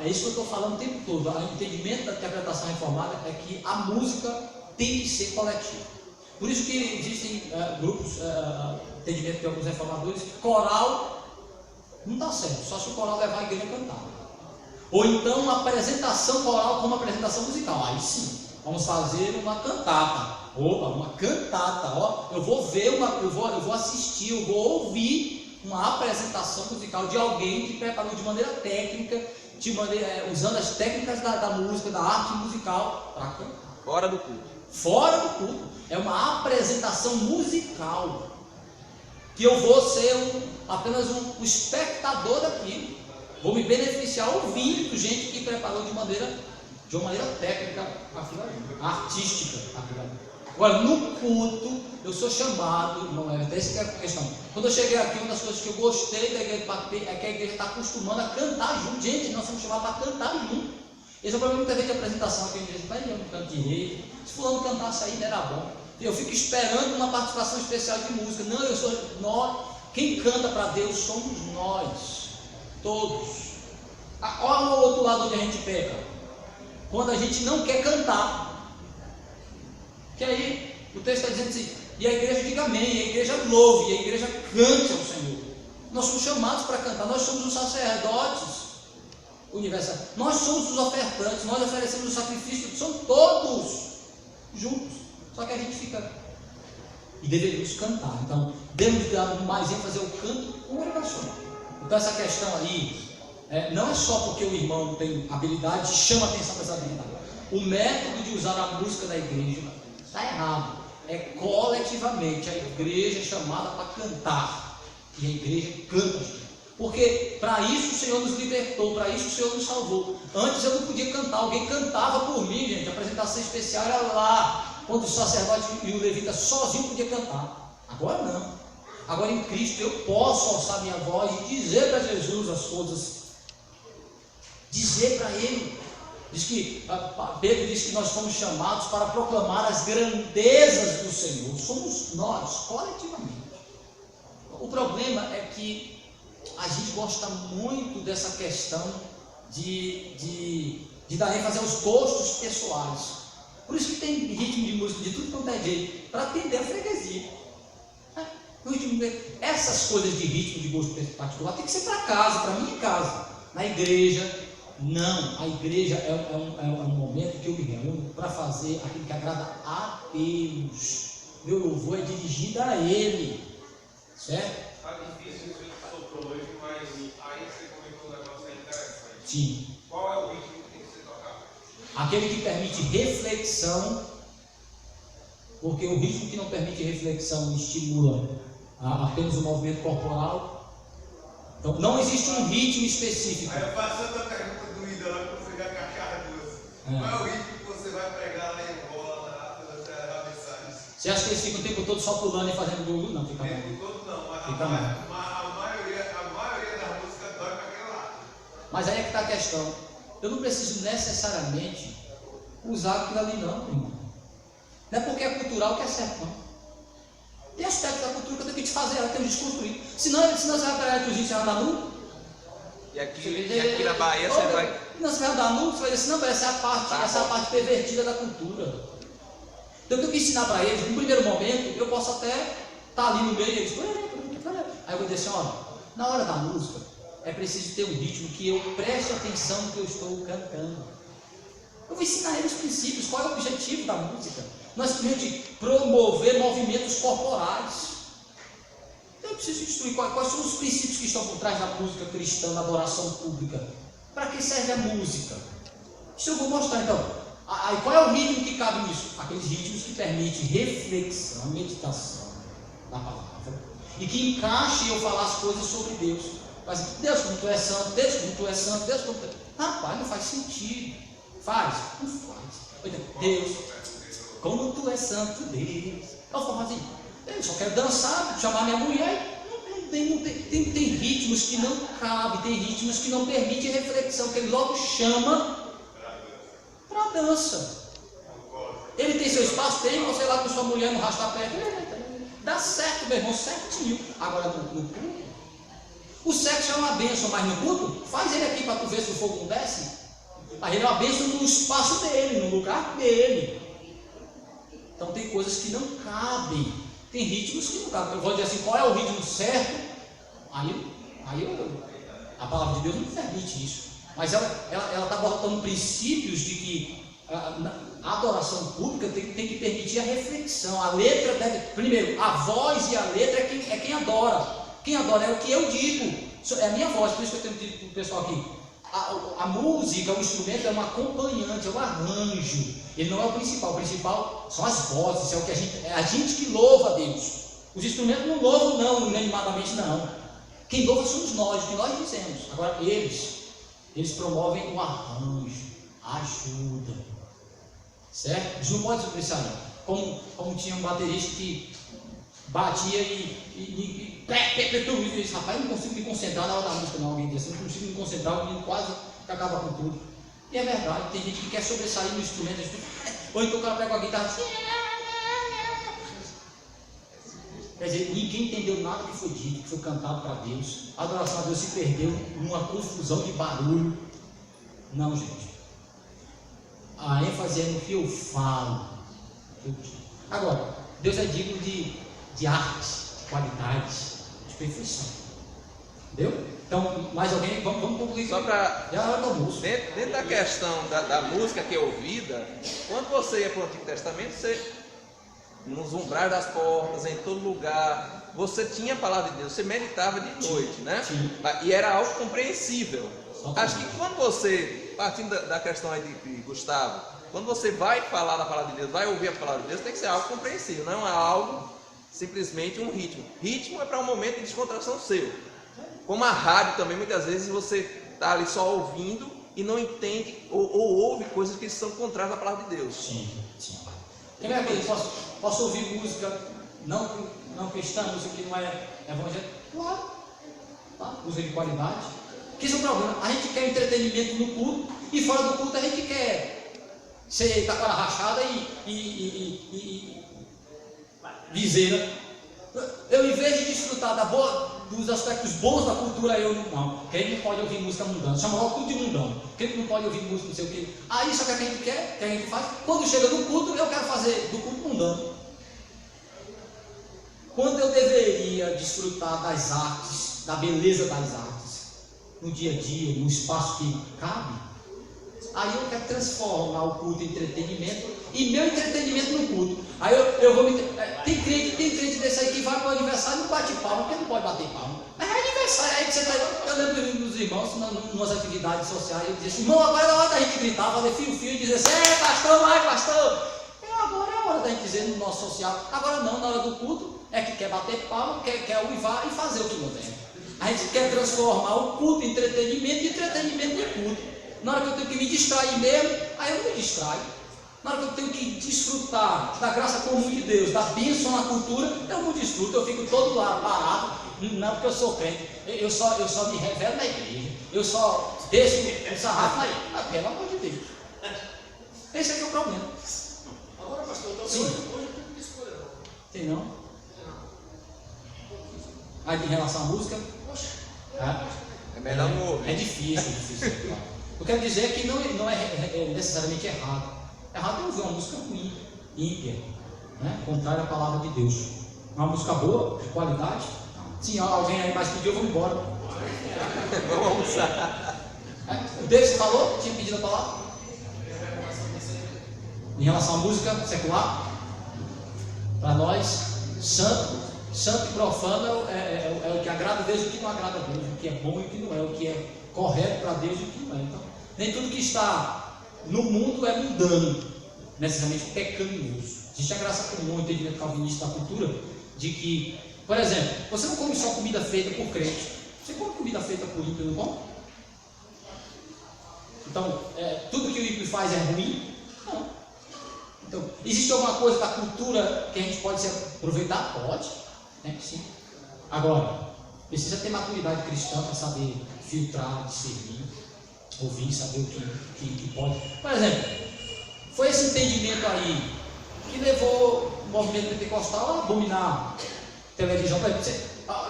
É isso que eu estou falando o tempo todo. O entendimento da interpretação reformada é que a música tem que ser coletiva. Por isso que existem grupos, entendimento de alguns reformadores, que coral não está certo, só se o coral levar a igreja a cantar. Ou então uma apresentação coral como apresentação musical. Aí sim, vamos fazer uma cantata. Opa, uma cantata, ó. Eu vou ver eu vou assistir, eu vou ouvir uma apresentação musical de alguém que preparou de maneira técnica, usando as técnicas da música, da arte musical para cantar. Fora do culto. Fora do culto. É uma apresentação musical. Que eu vou ser apenas um espectador daquilo. Vou me beneficiar ouvindo gente que preparou de uma maneira técnica, artística. Agora, no culto, eu sou chamado, não é até essa é a questão. Quando eu cheguei aqui, uma das coisas que eu gostei da igreja de Bater é que a igreja está acostumando a cantar junto. Gente, nós somos chamados para cantar junto. Esse é o problema muita vez de apresentação aqui, a gente diz, mas eu não canto direito. Se fulano cantasse aí, não era bom. Eu fico esperando uma participação especial de música. Não, quem canta para Deus somos nós. Todos. Olha o outro lado onde a gente peca. Quando a gente não quer cantar. Que aí o texto está dizendo assim, e a igreja diga amém, e a igreja louve, e a igreja cante ao Senhor. Nós somos chamados para cantar, nós somos os sacerdotes universais, nós somos os ofertantes, nós oferecemos o sacrifício, são todos juntos. Só que a gente fica, e deveríamos cantar, então devemos dar mais ênfase ao canto congregacional. Então essa questão aí, não é só porque o irmão tem habilidade, chama atenção para essa habilidade. O método de usar a música da igreja está errado. É coletivamente, a igreja é chamada para cantar. E a igreja canta. Porque para isso o Senhor nos libertou, para isso o Senhor nos salvou. Antes eu não podia cantar, alguém cantava por mim, gente. A apresentação especial era lá, quando o sacerdote e o levita sozinho podia cantar. Agora não. Agora em Cristo eu posso alçar minha voz e dizer para Jesus as coisas. Dizer para Ele. Pedro diz que nós fomos chamados para proclamar as grandezas do Senhor. Somos nós, coletivamente. O problema é que a gente gosta muito dessa questão de dar ênfase aos gostos pessoais. Por isso que tem ritmo de música de tudo quanto é jeito, para atender a freguesia. Essas coisas de ritmo, de gosto particular, tem que ser para casa, para minha casa. Na igreja, não. A igreja é um momento que eu me reúno para fazer aquilo que agrada a Deus. Meu louvor é dirigido a Ele. Certo? Está difícil isso que soprou hoje, mas aí você comentou um negócio interessante. Sim. Qual é o ritmo que tem que ser tocado? Aquele que permite reflexão, porque o ritmo que não permite reflexão estimula apenas o movimento corporal. Então, não existe um ritmo específico. Aí eu faço outra pergunta doída lá para você já encaixar as duas. Qual é o ritmo que você vai pregar lá em Angola, pela Serra da Mensagem? Você acha que eles ficam o tempo todo só pulando e fazendo gol? Não, fica O bom. tempo todo não, mas Fica a maioria das músicas dói para aquele lado. Mas aí é que está a questão. Eu não preciso necessariamente usar aquilo ali não, irmão. Não é porque é cultural que é certo, não. Tem aspectos da cultura que eu tenho que desfazer, ela tem que desconstruir. Senão você vai pegar a cozinha e você vai andar nu. E aqui na Bahia você vai... Não, você vai andar nu, você vai dizer assim, não, essa é a parte pervertida da cultura. Então eu tenho que ensinar para eles, no primeiro momento, eu posso até estar ali no meio e eles... Aí eu vou dizer assim, olha, na hora da música, é preciso ter um ritmo que eu preste atenção no que eu estou cantando. Eu vou ensinar eles os princípios, qual é o objetivo da música. Não é simplesmente promover movimentos corporais. Então eu preciso instruir quais são os princípios que estão por trás da música cristã, da adoração pública. Para que serve a música? Isso eu vou mostrar. Então, Aí qual é o ritmo que cabe nisso? Aqueles ritmos que permitem reflexão, meditação da palavra, e que encaixe eu falar as coisas sobre Deus. Mas Deus como tu é santo, Deus como tu é santo, Deus como tu é... Rapaz, não faz sentido. Faz? Não faz. Deus, como tu é santo, Deus. Eu falo assim, eu só quero dançar, chamar minha mulher. Tem ritmos que não cabem, tem ritmos que não permitem reflexão, que ele logo chama para dança. Ele tem seu espaço, tem, você lá com sua mulher no rastapé, dá certo, meu irmão, certinho. Agora no culto, o sexo é uma bênção, mas no culto, faz ele aqui para tu ver se o fogo não desce. Mas ele é uma bênção no espaço dele, no lugar dele. Então tem coisas que não cabem, tem ritmos que não cabem. Eu vou dizer assim, qual é o ritmo certo? A palavra de Deus não permite isso. Mas ela está botando princípios de que a adoração pública tem que permitir a reflexão. A letra deve... Primeiro, a voz e a letra é quem adora. Quem adora é o que eu digo. É a minha voz, por isso que eu tenho dito para o pessoal aqui. A música, o instrumento é um acompanhante, é um arranjo. Ele não é o principal são as vozes, é a gente que louva a Deus. Os instrumentos não louvam não, inanimadamente não. Quem louva somos nós, o que nós dizemos. Agora eles promovem o arranjo, a ajuda. Certo? Eles não podem sobressair. Como tinha um baterista que batia e disse, rapaz, eu não consigo me concentrar na hora da música, não. Alguém disse, eu não consigo me concentrar, o menino quase acaba com tudo. E é verdade, tem gente que quer sobressair no instrumento, ou então o cara pega a guitarra assim. Quer dizer, ninguém entendeu nada que foi dito, que foi cantado para Deus. A adoração a Deus se perdeu numa confusão de barulho. Não, gente. A ênfase é no que eu falo. Agora, Deus é digno de arte, de qualidade, de perfeição. Entendeu? Então, mais alguém? Vamos concluir. Só para... Dentro da questão da música que é ouvida, quando você ia para o Antigo Testamento, você, nos umbrais das portas, em todo lugar, você tinha a palavra de Deus, você meditava de noite, né? Sim. E era algo compreensível. Acho que quando você, partindo da questão aí de Gustavo, quando você vai falar da palavra de Deus, vai ouvir a palavra de Deus, tem que ser algo compreensível, não é algo simplesmente um ritmo. Ritmo é para um momento de descontração seu. Como a rádio também, muitas vezes você está ali só ouvindo e não entende ou ouve coisas que são contrárias à palavra de Deus. Sim. Primeira coisa, posso ouvir música não cristã, música que não é evangélica? Claro. Tá? Música de qualidade. Que isso é um problema. A gente quer entretenimento no culto e fora do culto a gente quer ser taquara rachada e viseira. Eu, em vez de desfrutar dos aspectos bons da cultura, eu não. Quem não pode ouvir música mundana? Chama logo tudo de mundano. Quem não pode ouvir música não sei o quê. Aí isso é o que a gente quer, que a gente faz. Quando chega no culto, eu quero fazer do culto mundano. Quando eu deveria desfrutar das artes, da beleza das artes, no dia a dia, no espaço que cabe, aí eu quero transformar o culto em entretenimento e meu entretenimento no culto. Aí eu vou me... Tem crente desse aí que vai para o aniversário e não bate palma, porque não pode bater palma. Mas é aniversário, aí que você está... Eu lembro dos irmãos, nas atividades sociais, eu dizia assim, irmão, agora é a hora da gente gritar, fazer fio e dizer assim, pastor, vai pastor. Agora é a hora da gente dizer no nosso social. Agora não, na hora do culto, é que quer bater palma, quer uivar e fazer o que não deve. A gente quer transformar o culto em entretenimento e entretenimento em culto. Na hora que eu tenho que me distrair mesmo, aí eu não me distraio. Na hora que eu tenho que desfrutar da graça comum de Deus, da bênção na cultura, eu não desfruto, eu fico todo lá parado. Não, porque eu sou crente, eu só me revelo na igreja, eu só deixo o sarrafo na igreja. Pelo amor de Deus. Esse aqui é o problema. Agora, pastor, então Sim. hoje não tem escolha, não. Tem não? Aí em relação à música, É melhor não ouvir. é difícil. Eu quero dizer que não é necessariamente errado. Errado é ouvir uma música ruim, ímpia, né? Contrária à palavra de Deus. Uma música boa, de qualidade. Sim, alguém aí mais pediu, eu vou embora. Vamos almoçar. O David falou? Tinha pedido a palavra? Em relação à música secular, para nós, santo e profano é o que agrada a Deus e o que não agrada a Deus, o que é bom e o que não é, o que é correto para Deus e o que não é. Então, nem tudo que está no mundo é mundano, necessariamente pecaminoso. Existe a graça comum, o entendimento calvinista da cultura, de que, por exemplo, você não come só comida feita por crente, você come comida feita por ímpio, não come? Então, tudo que o ímpio faz é ruim? Não. Então, existe alguma coisa da cultura que a gente pode se aproveitar? Pode, né? Sim. Agora, precisa ter maturidade cristã para saber filtrar, discernir, ouvir, saber o que pode. Por exemplo, foi esse entendimento aí que levou o movimento pentecostal a abominar televisão.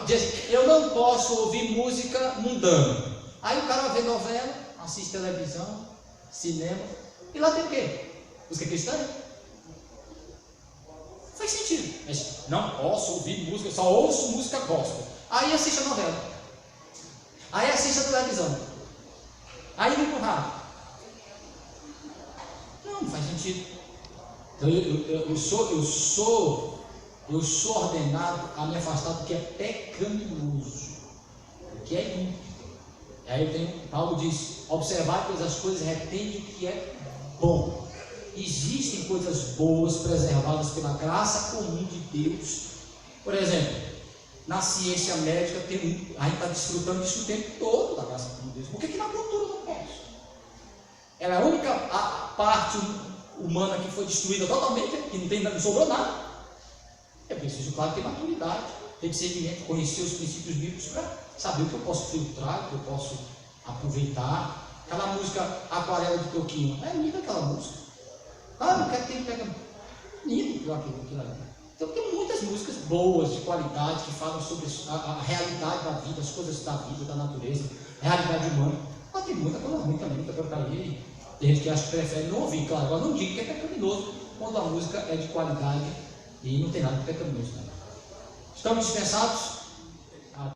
Diz, eu não posso ouvir música mundana. Aí o cara vê novela, assiste televisão, cinema, e lá tem o quê? Música cristã? Faz sentido. Mas não posso ouvir música, só ouço música gospel. Aí assiste a novela. Aí assiste a televisão. Aí vem pro rádio. Não faz sentido. Então eu sou ordenado a me afastar do que é pecaminoso, do que é ímpio. Aí Paulo diz: observar todas as coisas, retende o que é bom. Existem coisas boas preservadas pela graça comum de Deus. Por exemplo, na ciência médica a gente está desfrutando disso o tempo todo da graça comum de Deus. Por que na cultura não posso? Ela é a única parte humana que foi destruída totalmente, que não sobrou nada. É preciso, claro, ter maturidade, ter discernimento, conhecer os princípios bíblicos para saber o que eu posso filtrar, o que eu posso aproveitar. Aquela música Aquarela de Toquinho, é linda aquela música. Ah, não quero ter que pegar. Lindo aquilo ali. Então tem muitas músicas boas, de qualidade, que falam sobre a realidade da vida, as coisas da vida, da natureza, a realidade humana. Mas tem muita coisa ruim também, muita porcaria. Tem gente que acha que prefere não ouvir, claro. Agora não digo que é pecaminoso quando a música é de qualidade e não tem nada de pecaminoso. Né? Estamos dispensados?